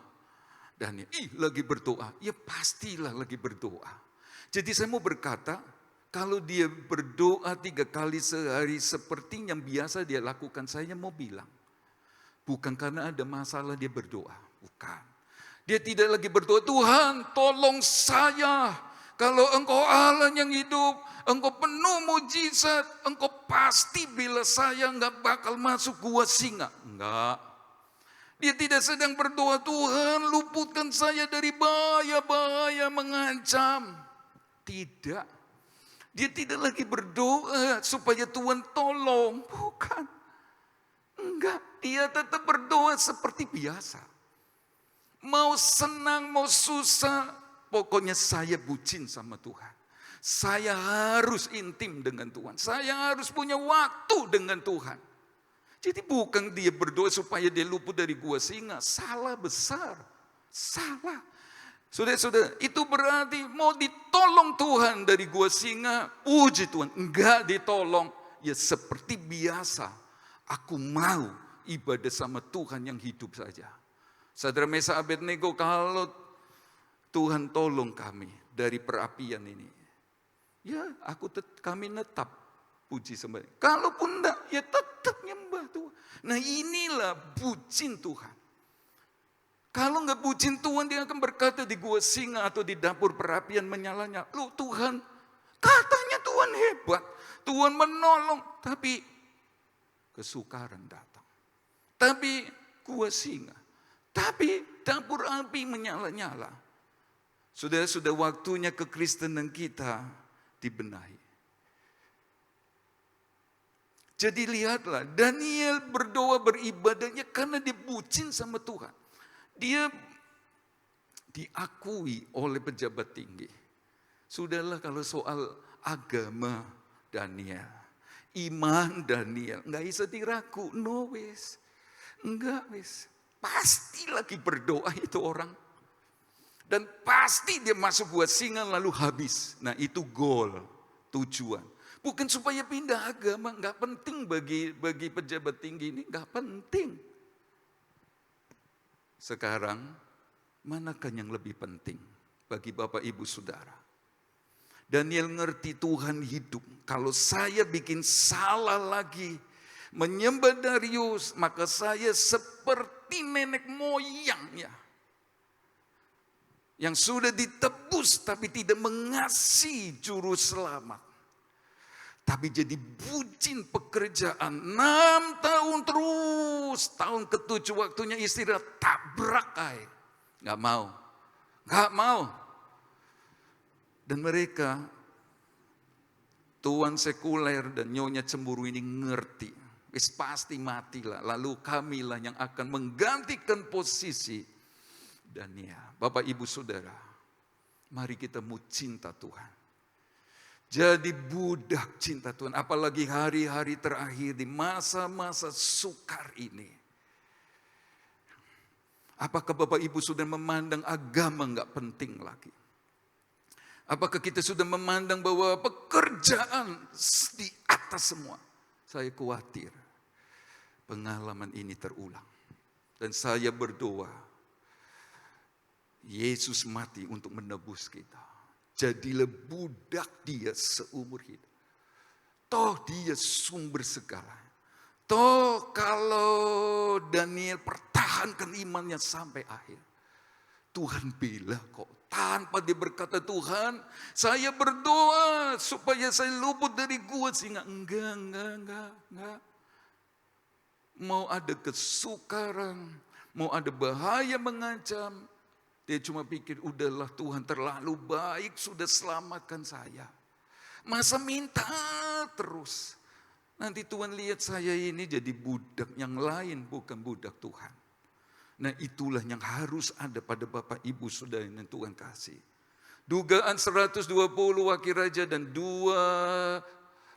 Speaker 3: Daniel. Lagi berdoa. Ya pastilah lagi berdoa. Jadi saya mau berkata, kalau dia berdoa 3 kali sehari seperti yang biasa dia lakukan, saya mau bilang, bukan karena ada masalah dia berdoa. Bukan. Dia tidak lagi berdoa, Tuhan tolong saya. Kalau Engkau Allah yang hidup, Engkau penuh mujizat, Engkau pasti bila saya enggak bakal masuk gua singa. Enggak. Dia tidak sedang berdoa, Tuhan luputkan saya dari bahaya-bahaya mengancam. Tidak. Dia tidak lagi berdoa supaya Tuhan tolong. Bukan. Enggak. Dia tetap berdoa seperti biasa. Mau senang, mau susah, pokoknya saya bucin sama Tuhan. Saya harus intim dengan Tuhan. Saya harus punya waktu dengan Tuhan. Jadi bukan dia berdoa supaya dia luput dari gua singa. Salah besar. Salah. Saudara-saudara, itu berarti mau ditolong Tuhan dari gua singa. Puji Tuhan. Enggak ditolong. Ya seperti biasa. Aku mau ibadah sama Tuhan yang hidup saja. Saudara Mesa Abednego, kalau Tuhan tolong kami dari perapian ini, ya kami tetap puji sembah. Kalaupun enggak, ya tetap nyembah Tuhan. Nah inilah bucin Tuhan. Kalau enggak bucin Tuhan, dia akan berkata di gua singa atau di dapur perapian menyalanya, lu Tuhan, katanya Tuhan hebat, Tuhan menolong, tapi kesukaran datang. Tapi gua singa. Tapi dapur api menyala-nyala. Sudah waktunya kekristenan kita dibenahi. Jadi lihatlah, Daniel berdoa beribadahnya karena dia bucin sama Tuhan. Dia diakui oleh pejabat tinggi. Sudahlah kalau soal agama Daniel, iman Daniel, nggak bisa diragu, no wis. Enggak wis. Pasti lagi berdoa itu orang. Dan pasti dia masuk gua singa lalu habis. Nah itu goal, tujuan. Bukan supaya pindah agama, nggak penting bagi pejabat tinggi ini, nggak penting. Sekarang, manakah yang lebih penting bagi Bapak Ibu Saudara? Daniel ngerti Tuhan hidup. Kalau saya bikin salah lagi, menyembah Darius, maka saya seperti nenek moyangnya yang sudah ditebus tapi tidak mengasihi juru selamat. Tapi jadi bucin pekerjaan 6 tahun terus. Tahun ke-7 waktunya istirahat, tabrak air. Gak mau. Dan mereka, tuan sekuler dan nyonya cemburu ini ngerti. Wis pasti matilah. Lalu kamilah yang akan menggantikan posisi Daniel. Bapak Ibu Saudara, mari kita mau cinta Tuhan. Jadi budak cinta Tuhan. Apalagi hari-hari terakhir di masa-masa sukar ini. Apakah Bapak Ibu sudah memandang agama enggak penting lagi? Apakah kita sudah memandang bahwa pekerjaan di atas semua? Saya khawatir pengalaman ini terulang. Dan saya berdoa, Yesus mati untuk menebus kita. Jadilah budak dia seumur hidup. Toh dia sumber segala. Toh kalau Daniel pertahankan imannya sampai akhir. Tuhan bela kok. Tanpa dia berkata, Tuhan saya berdoa supaya saya luput dari gua singa. Enggak. Mau ada kesukaran, mau ada bahaya mengancam. Dia cuma pikir, udahlah Tuhan terlalu baik, sudah selamatkan saya. Masa minta terus. Nanti Tuhan lihat saya ini jadi budak yang lain, bukan budak Tuhan. Nah itulah yang harus ada pada Bapak Ibu Saudara yang Tuhan kasih. Dugaan 120 wakil raja dan 2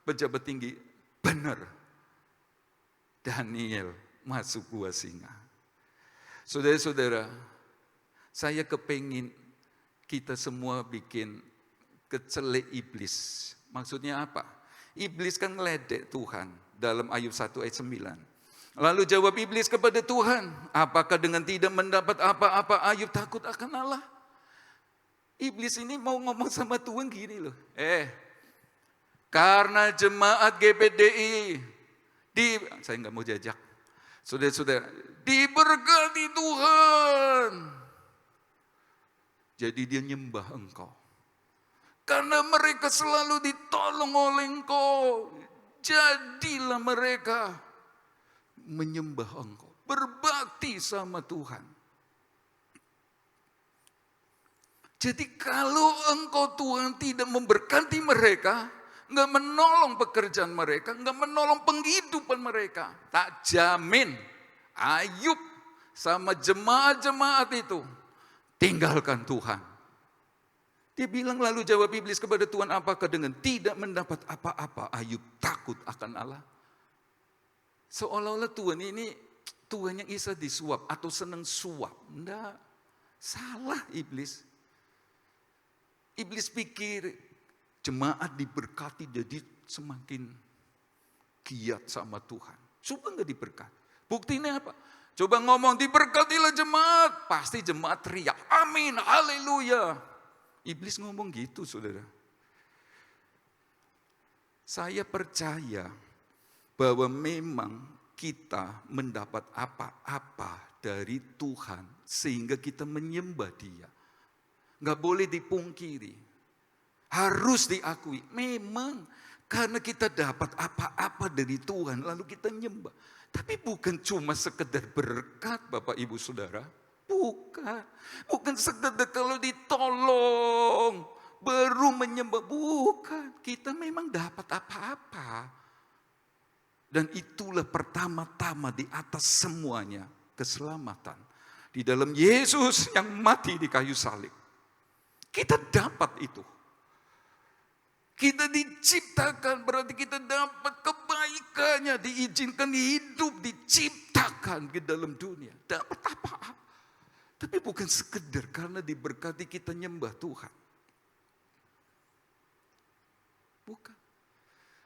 Speaker 3: pejabat tinggi, benar. Daniel masuk gua singa. Saudara-saudara, saya kepengin kita semua bikin kecelek iblis. Maksudnya apa? Iblis kan ngeledek Tuhan dalam Ayub 1 ayat 9. Lalu jawab iblis kepada Tuhan, apakah dengan tidak mendapat apa-apa Ayub takut akan Allah? Iblis ini mau ngomong sama Tuhan gini loh. Karena jemaat GPDI, saya nggak mau jajak. Saudara-saudara, diberkati Tuhan. Jadi dia nyembah engkau. Karena mereka selalu ditolong oleh engkau. Jadilah mereka menyembah engkau. Berbakti sama Tuhan. Jadi kalau engkau Tuhan tidak memberkati mereka, nggak menolong pekerjaan mereka, nggak menolong penghidupan mereka, tak jamin Ayub sama jemaat-jemaat itu tinggalkan Tuhan. Dia bilang lalu jawab iblis kepada Tuhan, apakah dengan tidak mendapat apa-apa Ayub takut akan Allah? Seolah-olah Tuhan ini Tuhan yang bisa disuap atau senang suap. Enggak, salah iblis. Iblis pikir jemaat diberkati jadi semakin giat sama Tuhan. Coba enggak diberkati. Buktinya apa? Coba ngomong diberkatilah jemaat. Pasti jemaat teriak, amin, haleluya. Iblis ngomong gitu, saudara. Saya percaya bahwa memang kita mendapat apa-apa dari Tuhan sehingga kita menyembah Dia. Nggak boleh dipungkiri. Harus diakui. Memang karena kita dapat apa-apa dari Tuhan lalu kita nyembah. Tapi bukan cuma sekedar berkat Bapak Ibu Saudara. Bukan sekedar kalau ditolong baru menyembah. Bukan, kita memang dapat apa-apa. Dan itulah pertama-tama di atas semuanya keselamatan. Di dalam Yesus yang mati di kayu salib. Kita dapat itu. Kita diciptakan berarti kita dapat kebaikannya. Diizinkan hidup, diciptakan ke dalam dunia. Dapat apa-apa. Tapi bukan sekedar karena diberkati kita nyembah Tuhan. Bukan.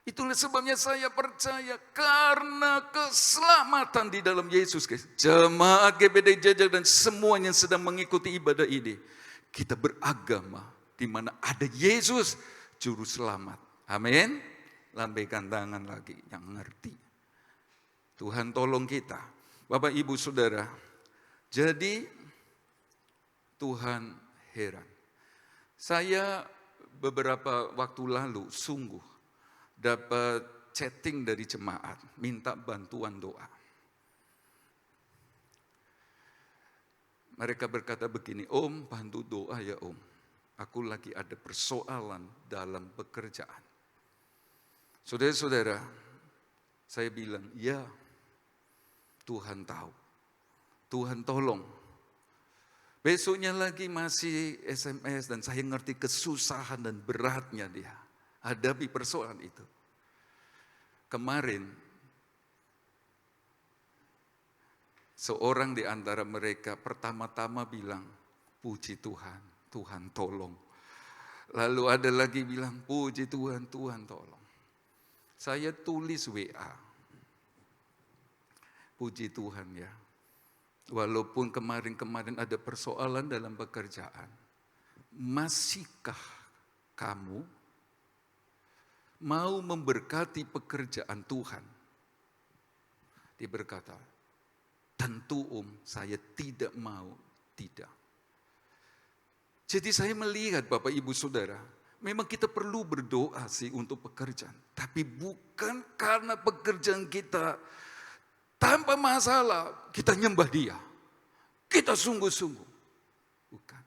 Speaker 3: Itulah sebabnya saya percaya karena keselamatan di dalam Yesus. Jemaat GPD Jajak dan semuanya yang sedang mengikuti ibadah ini. Kita beragama di mana ada Yesus juru selamat. Amin. Lambaikan tangan lagi yang ngerti. Tuhan tolong kita. Bapak Ibu Saudara. Jadi Tuhan heran. Saya beberapa waktu lalu sungguh dapat chatting dari jemaat, minta bantuan doa. Mereka berkata begini, Om bantu doa ya Om. Aku lagi ada persoalan dalam pekerjaan. Saudara-saudara, saya bilang, ya Tuhan tahu. Tuhan tolong. Besoknya lagi masih SMS dan saya ngerti kesusahan dan beratnya dia hadapi persoalan itu. Kemarin seorang di antara mereka pertama-tama bilang, puji Tuhan, Tuhan tolong. Lalu ada lagi bilang, puji Tuhan, Tuhan tolong. Saya tulis WA, puji Tuhan ya. Walaupun kemarin-kemarin ada persoalan dalam pekerjaan, masihkah kamu mau memberkati pekerjaan Tuhan? Dia berkata, tentu saya tidak mau, tidak. Jadi saya melihat Bapak Ibu Saudara, memang kita perlu berdoa sih untuk pekerjaan. Tapi bukan karena pekerjaan kita tanpa masalah kita nyembah Dia. Kita sungguh-sungguh. Bukan.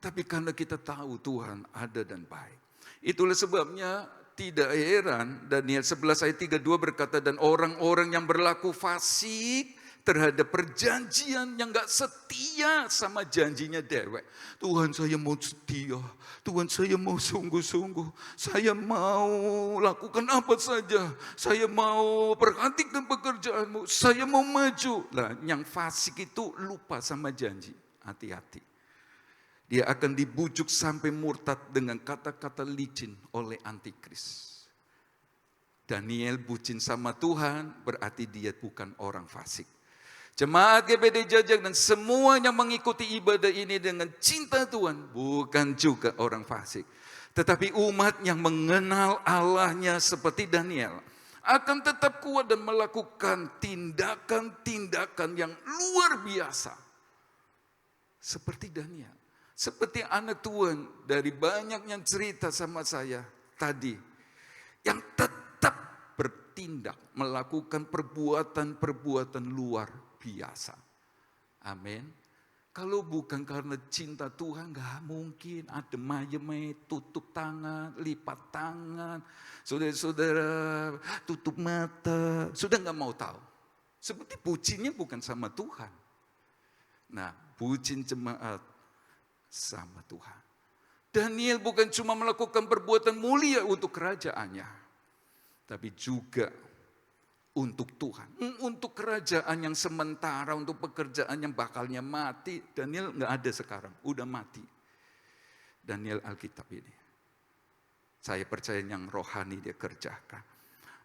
Speaker 3: Tapi karena kita tahu Tuhan ada dan baik. Itulah sebabnya tidak heran Daniel 11 ayat 32 berkata, dan orang-orang yang berlaku fasik terhadap perjanjian yang gak setia sama janjinya dewek. Tuhan, saya mau setia, Tuhan, saya mau sungguh-sungguh, saya mau lakukan apa saja, saya mau perhatikan pekerjaanmu, saya mau maju. Nah, yang fasik itu lupa sama janji. Hati-hati. Dia akan dibujuk sampai murtad dengan kata-kata licin oleh antikris. Daniel bucin sama Tuhan, berarti dia bukan orang fasik. Jemaat GBD Jajak dan semua yang mengikuti ibadah ini dengan cinta Tuhan, bukan juga orang fasik. Tetapi umat yang mengenal Allahnya seperti Daniel, akan tetap kuat dan melakukan tindakan-tindakan yang luar biasa. Seperti Daniel. Seperti anak Tuhan dari banyak yang cerita sama saya tadi. Yang tetap bertindak, melakukan perbuatan-perbuatan luar biasa. Amin. Kalau bukan karena cinta Tuhan, gak mungkin adem ayem, tutup tangan, lipat tangan. Saudara-saudara tutup mata, sudah gak mau tahu. Seperti bucinnya bukan sama Tuhan. Nah, bucin jemaat sama Tuhan. Daniel bukan cuma melakukan perbuatan mulia untuk kerajaannya, tapi juga untuk Tuhan, untuk kerajaan yang sementara, untuk pekerjaan yang bakalnya mati. Daniel nggak ada sekarang, udah mati. Daniel Alkitab ini, saya percaya yang rohani dia kerjakan.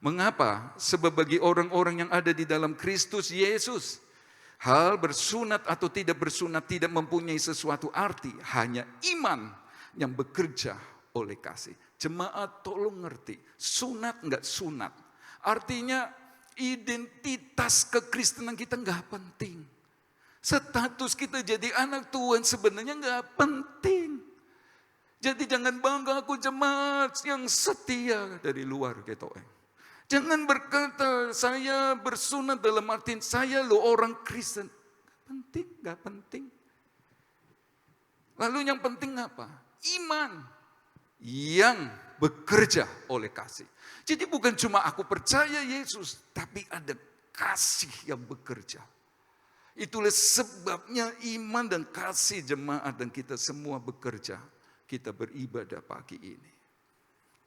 Speaker 3: Mengapa? Sebab bagi orang-orang yang ada di dalam Kristus Yesus, hal bersunat atau tidak bersunat tidak mempunyai sesuatu arti, hanya iman yang bekerja oleh kasih. Jemaat tolong ngerti, sunat nggak sunat, artinya identitas kekristenan kita nggak penting. Status kita jadi anak Tuhan sebenarnya nggak penting. Jadi jangan bangga aku jemaat yang setia dari luar gitu. Jangan berkata saya bersunat dalam arti saya lo orang Kristen. Penting, nggak penting. Lalu yang penting apa? Iman yang bekerja oleh kasih. Jadi bukan cuma aku percaya Yesus, tapi ada kasih yang bekerja. Itulah sebabnya iman dan kasih jemaat dan kita semua bekerja. Kita beribadah pagi ini.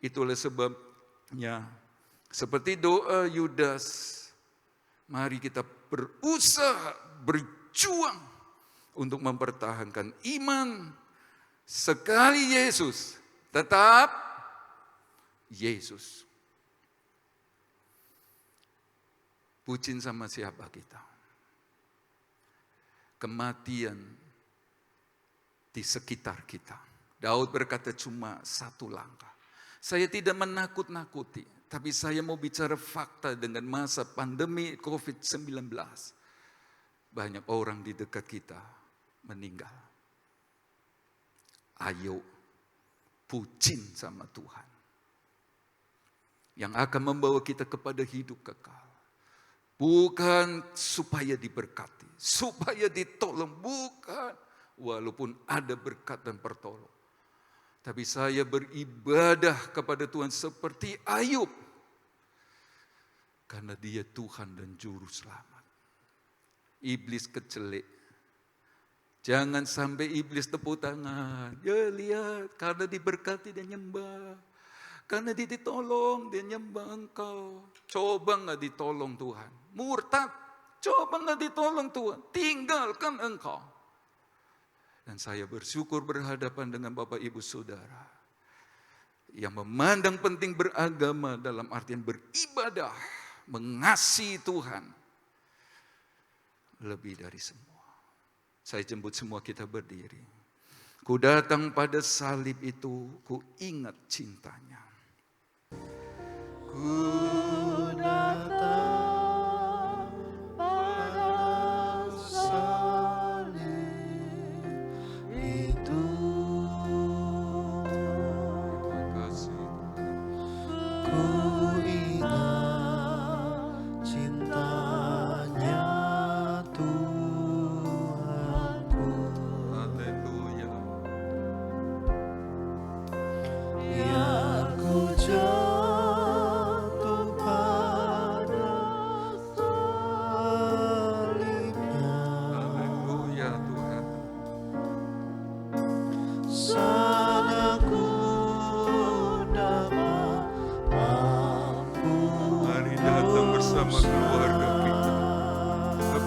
Speaker 3: Itulah sebabnya seperti doa Yudas, mari kita berusaha, berjuang untuk mempertahankan iman. Sekali Yesus, tetap Yesus. Bucin sama siapa kita? Kematian di sekitar kita. Daud berkata cuma satu langkah. Saya tidak menakut-nakuti, tapi saya mau bicara fakta dengan masa pandemi COVID-19. Banyak orang di dekat kita meninggal. Ayo, bucin sama Tuhan. Yang akan membawa kita kepada hidup kekal. Bukan supaya diberkati, supaya ditolong, bukan. Walaupun ada berkat dan pertolongan. Tapi saya beribadah kepada Tuhan seperti Ayub. Karena dia Tuhan dan Juru Selamat. Iblis kecelek. Jangan sampai iblis tepuk tangan. Ya lihat, karena diberkati dia nyembah. Karena dia ditolong, dia nyembah engkau. Coba gak ditolong Tuhan. Murtad, coba gak ditolong Tuhan. Tinggalkan engkau. Dan saya bersyukur berhadapan dengan Bapak Ibu Saudara. Yang memandang penting beragama dalam artian beribadah. Mengasihi Tuhan. Lebih dari semua. Saya jemput semua kita berdiri. Ku datang pada salib itu, ku ingat cintanya. Ku datang pada salib itu. Terima kasih. Ku ingat cintanya Tuhanku. Haleluya. Biar ku jatuh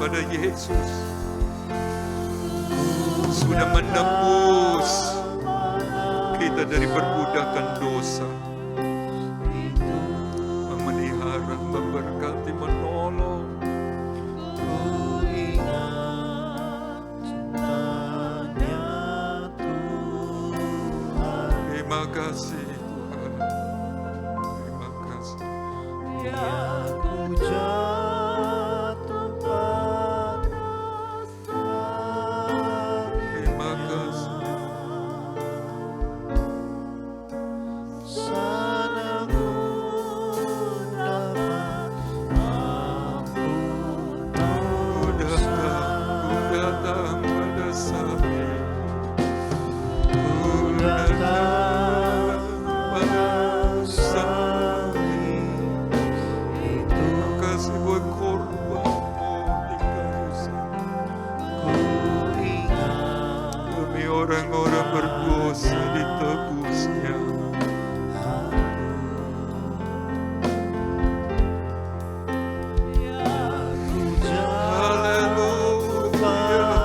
Speaker 3: daripada Yesus sudah menebus kita dari perbudakan dosa, memelihara, memberkati, menolong.
Speaker 1: Ku ingat cintanya Tuhan.
Speaker 3: Terima kasih Tuhan, terima kasih.
Speaker 1: Aku jatuh pada
Speaker 3: Terima kasih.
Speaker 1: sana ku dapat ampun
Speaker 3: Ku datang pada salib. Ku datang pada salib. Terima kasih buat korbanmu di kayu salib.
Speaker 1: ku ingat
Speaker 3: Demi orang-orang berdosa ditebusnya.
Speaker 1: aku jatuh
Speaker 3: Haleluya.
Speaker 1: pada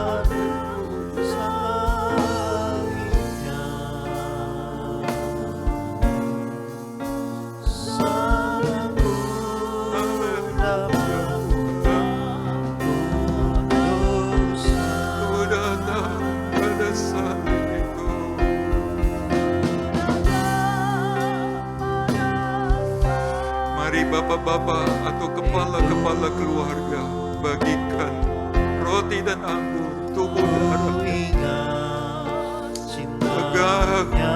Speaker 1: salibnya. Sana ku dapat ampun dosa.
Speaker 3: Ku datang pada salib itu. Mari bapak-bapak atau kepala-kepala keluarga bagikan roti dan anggur, tubuh darah.
Speaker 1: Ingat
Speaker 3: Pegang,
Speaker 1: cintanya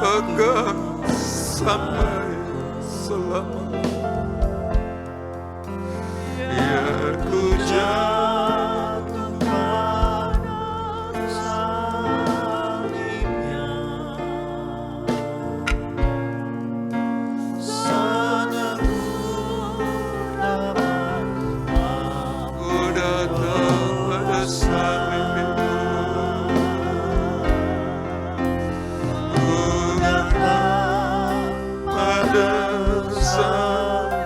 Speaker 3: pegang sampai selamanya. Ya ku
Speaker 1: jatuh pada salibnya. Sana ku dapat
Speaker 3: Ku datang pada salib itu. Ku
Speaker 1: datang
Speaker 3: pada salib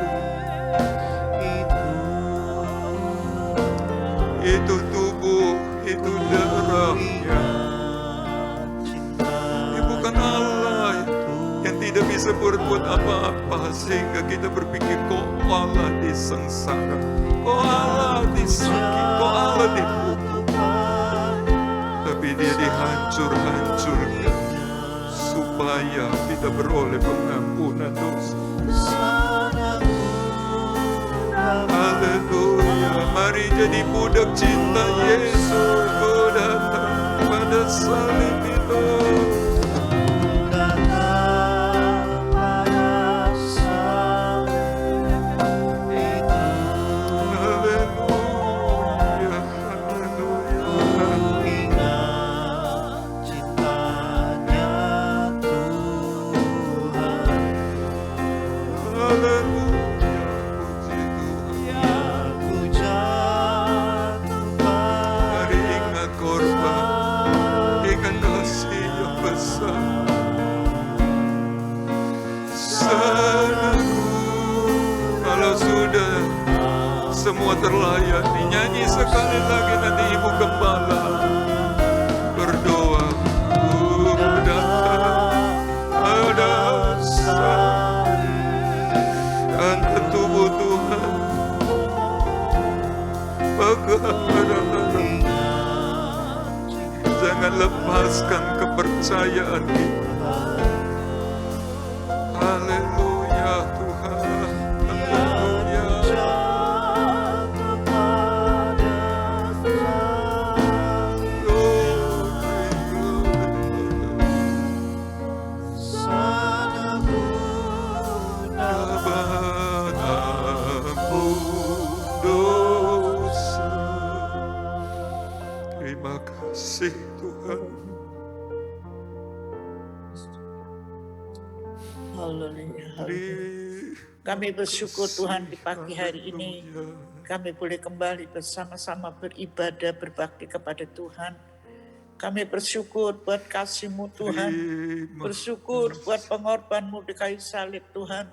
Speaker 3: itu, tubuh, itu darahnya. Dia bukan Allah yang tidak bisa berbuat apa-apa sehingga kita berpikir kok Allah disengsara, kok Allah disakiti, kok Allah dipukul. Tapi dia dihancur-hancurkan supaya kita beroleh pengampunan dosa. Haleluya. Mari jadi budak cinta Yesus. Ku datang pada salib itu. Haleluya. Haleluya. Haleluya. Puji Tuhan. Mari ingat korban, ingat kasih yang besar. Sanaku, kalau sudah semua terlayani, nyanyi sekali lagi nanti Ibu Gembala berdoa. Ku datang pada salib dan tubuh Tuhan. Pegang, jangan lepaskan kepercayaan kita. Haleluya Tuhan, haleluya. Dapat ampun dosa. Terima kasih Tuhan.
Speaker 4: Haleluya. Kami bersyukur Tuhan di pagi hari ini kami boleh kembali bersama-sama beribadah berbakti kepada Tuhan. Kami bersyukur buat kasih-Mu Tuhan, bersyukur buat pengorban-Mu di kayu salib Tuhan,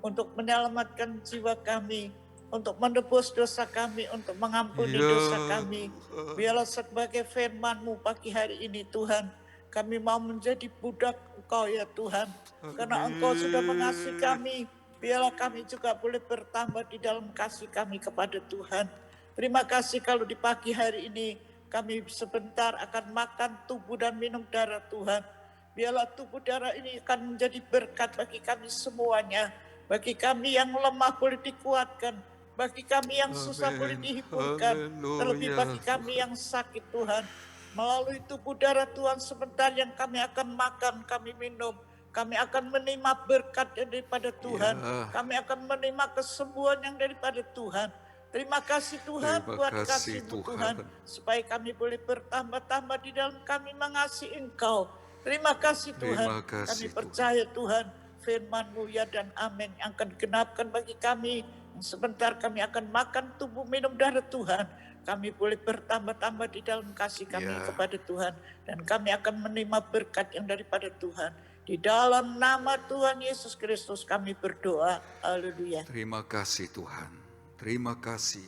Speaker 4: untuk menyelamatkan jiwa kami, untuk menebus dosa kami, untuk mengampuni dosa kami. Biarlah sebagai firman-Mu pagi hari ini Tuhan, kami mau menjadi budak Engkau ya Tuhan. Karena Engkau sudah mengasihi kami, biarlah kami juga boleh bertambah di dalam kasih kami kepada Tuhan. Terima kasih kalau di pagi hari ini kami sebentar akan makan tubuh dan minum darah Tuhan. Biarlah tubuh darah ini akan menjadi berkat bagi kami semuanya. Bagi kami yang lemah boleh dikuatkan. Bagi kami yang susah boleh dihiburkan. Terlebih bagi kami yang sakit Tuhan. Melalui tubuh darah Tuhan sebentar yang kami akan makan, kami minum. Kami akan menerima berkat yang daripada Tuhan. Kami akan menerima kesembuhan yang daripada Tuhan. Terima kasih Tuhan buat kasih-Mu Tuhan. Supaya kami boleh bertambah-tambah di dalam kami mengasihi Engkau. Terima kasih Tuhan. Kami percaya Tuhan firman-Mu ya dan amin yang akan digenapkan bagi kami. Sebentar kami akan makan tubuh minum darah Tuhan. Kami boleh bertambah-tambah di dalam kasih kami kepada Tuhan. Dan kami akan menerima berkat yang daripada Tuhan. Di dalam nama Tuhan Yesus Kristus kami berdoa. Haleluya.
Speaker 3: Terima kasih Tuhan. Terima kasih.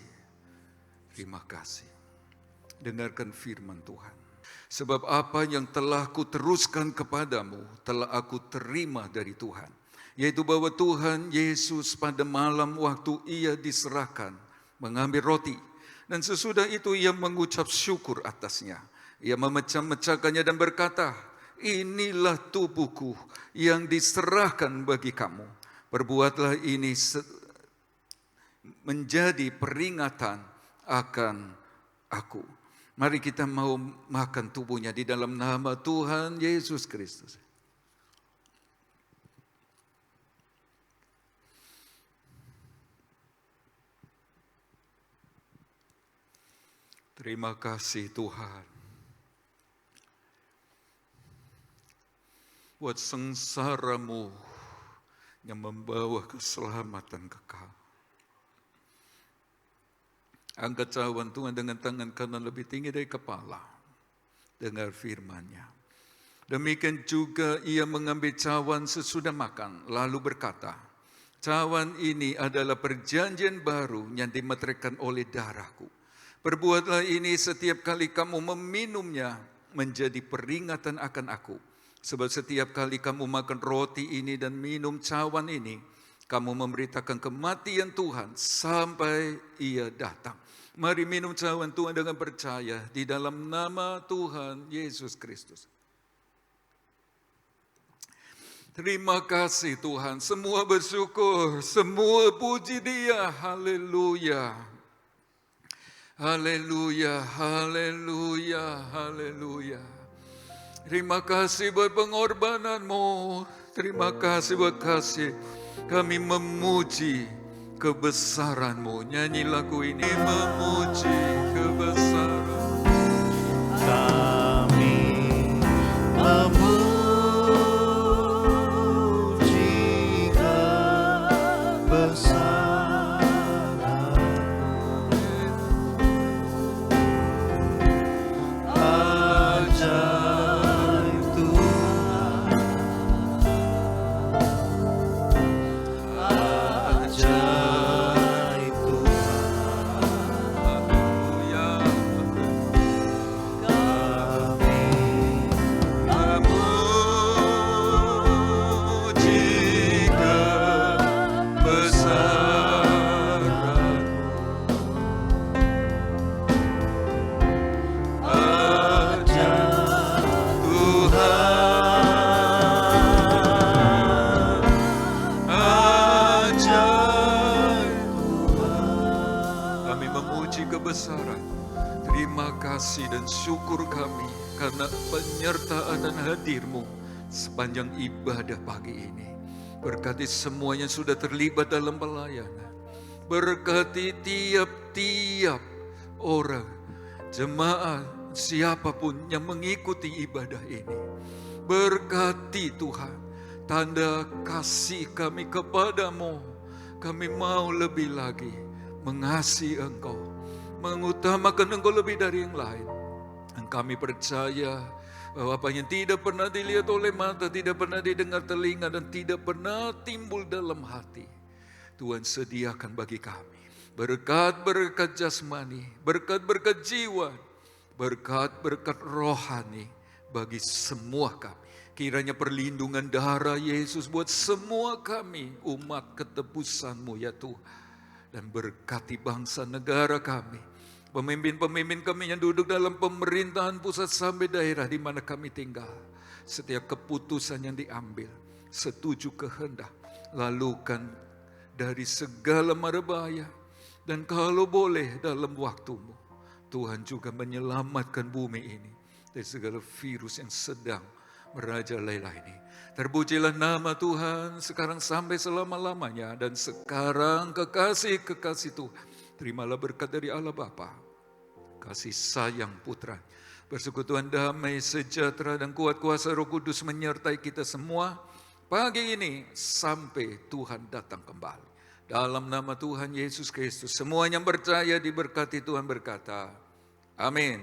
Speaker 3: Terima kasih. Dengarkan firman Tuhan. Sebab apa yang telah kuteruskan kepadamu telah aku terima dari Tuhan. Yaitu bahwa Tuhan Yesus pada malam waktu ia diserahkan mengambil roti. Dan sesudah itu ia mengucap syukur atasnya. Ia memecah-mecahkannya dan berkata, inilah tubuhku yang diserahkan bagi kamu. Perbuatlah ini menjadi peringatan akan aku. Mari kita mau makan tubuhnya di dalam nama Tuhan Yesus Kristus. Terima kasih Tuhan. Buat sengsara-Mu yang membawa keselamatan kekal. Angkat cawan Tuhan dengan tangan kanan lebih tinggi dari kepala. Dengar firman-Nya. Demikian juga ia mengambil cawan sesudah makan. Lalu berkata, cawan ini adalah perjanjian baru yang dimeteraikan oleh darahku. Perbuatlah ini setiap kali kamu meminumnya menjadi peringatan akan aku. Sebab setiap kali kamu makan roti ini dan minum cawan ini, kamu memberitakan kematian Tuhan sampai ia datang. Mari minum cawan Tuhan dengan percaya di dalam nama Tuhan Yesus Kristus. Terima kasih Tuhan, semua bersyukur, semua puji Dia. Haleluya. Haleluya, haleluya, haleluya. Terima kasih buat pengorbanan-Mu. Terima kasih buat kasih. Kami memuji kebesaran-Mu. Nyanyi lagu ini, memuji kebesaran.
Speaker 1: Kami memuji kebesaran-Mu. Ajaib Tuhan, ajaib Tuhan.
Speaker 3: Haleluya.
Speaker 1: Kami
Speaker 3: Memuji kebesaran-Mu.
Speaker 1: ajaib
Speaker 3: Tuhan, ajaib. Kami memuji kebesaran. Terima kasih dan syukur kami karena penyertaan dan hadir-Mu sepanjang ibadah pagi ini. Berkati semua yang sudah terlibat dalam pelayanan. Berkati tiap-tiap orang, jemaat, siapapun yang mengikuti ibadah ini. Berkati Tuhan, tanda kasih kami kepadamu. Kami mau lebih lagi mengasihi Engkau, mengutamakan Engkau lebih dari yang lain. Dan kami percaya bahwa apa yang tidak pernah dilihat oleh mata, tidak pernah didengar telinga, dan tidak pernah timbul dalam hati, Tuhan sediakan bagi kami. berkat-berkat jasmani, berkat-berkat jiwa, berkat-berkat rohani bagi semua kami. Kiranya perlindungan darah Yesus buat semua kami, umat ketebusan-Mu ya Tuhan. Dan berkati bangsa negara kami, pemimpin-pemimpin kami yang duduk dalam pemerintahan pusat sampai daerah di mana kami tinggal. Setiap keputusan yang diambil, setuju kehendak, lalukan dari segala mara bahaya. Dan kalau boleh dalam waktu-Mu, Tuhan juga menyelamatkan bumi ini dari segala virus yang sedang merajalela ini. Terpujilah nama Tuhan sekarang sampai selama-lamanya. Dan sekarang kekasih-kekasih Tuhan, terimalah berkat dari Allah Bapa, kasih sayang Putra, persekutuan damai, sejahtera dan kuat kuasa Roh Kudus menyertai kita semua pagi ini sampai Tuhan datang kembali. Dalam nama Tuhan Yesus Kristus, semua yang percaya diberkati Tuhan berkata, amin.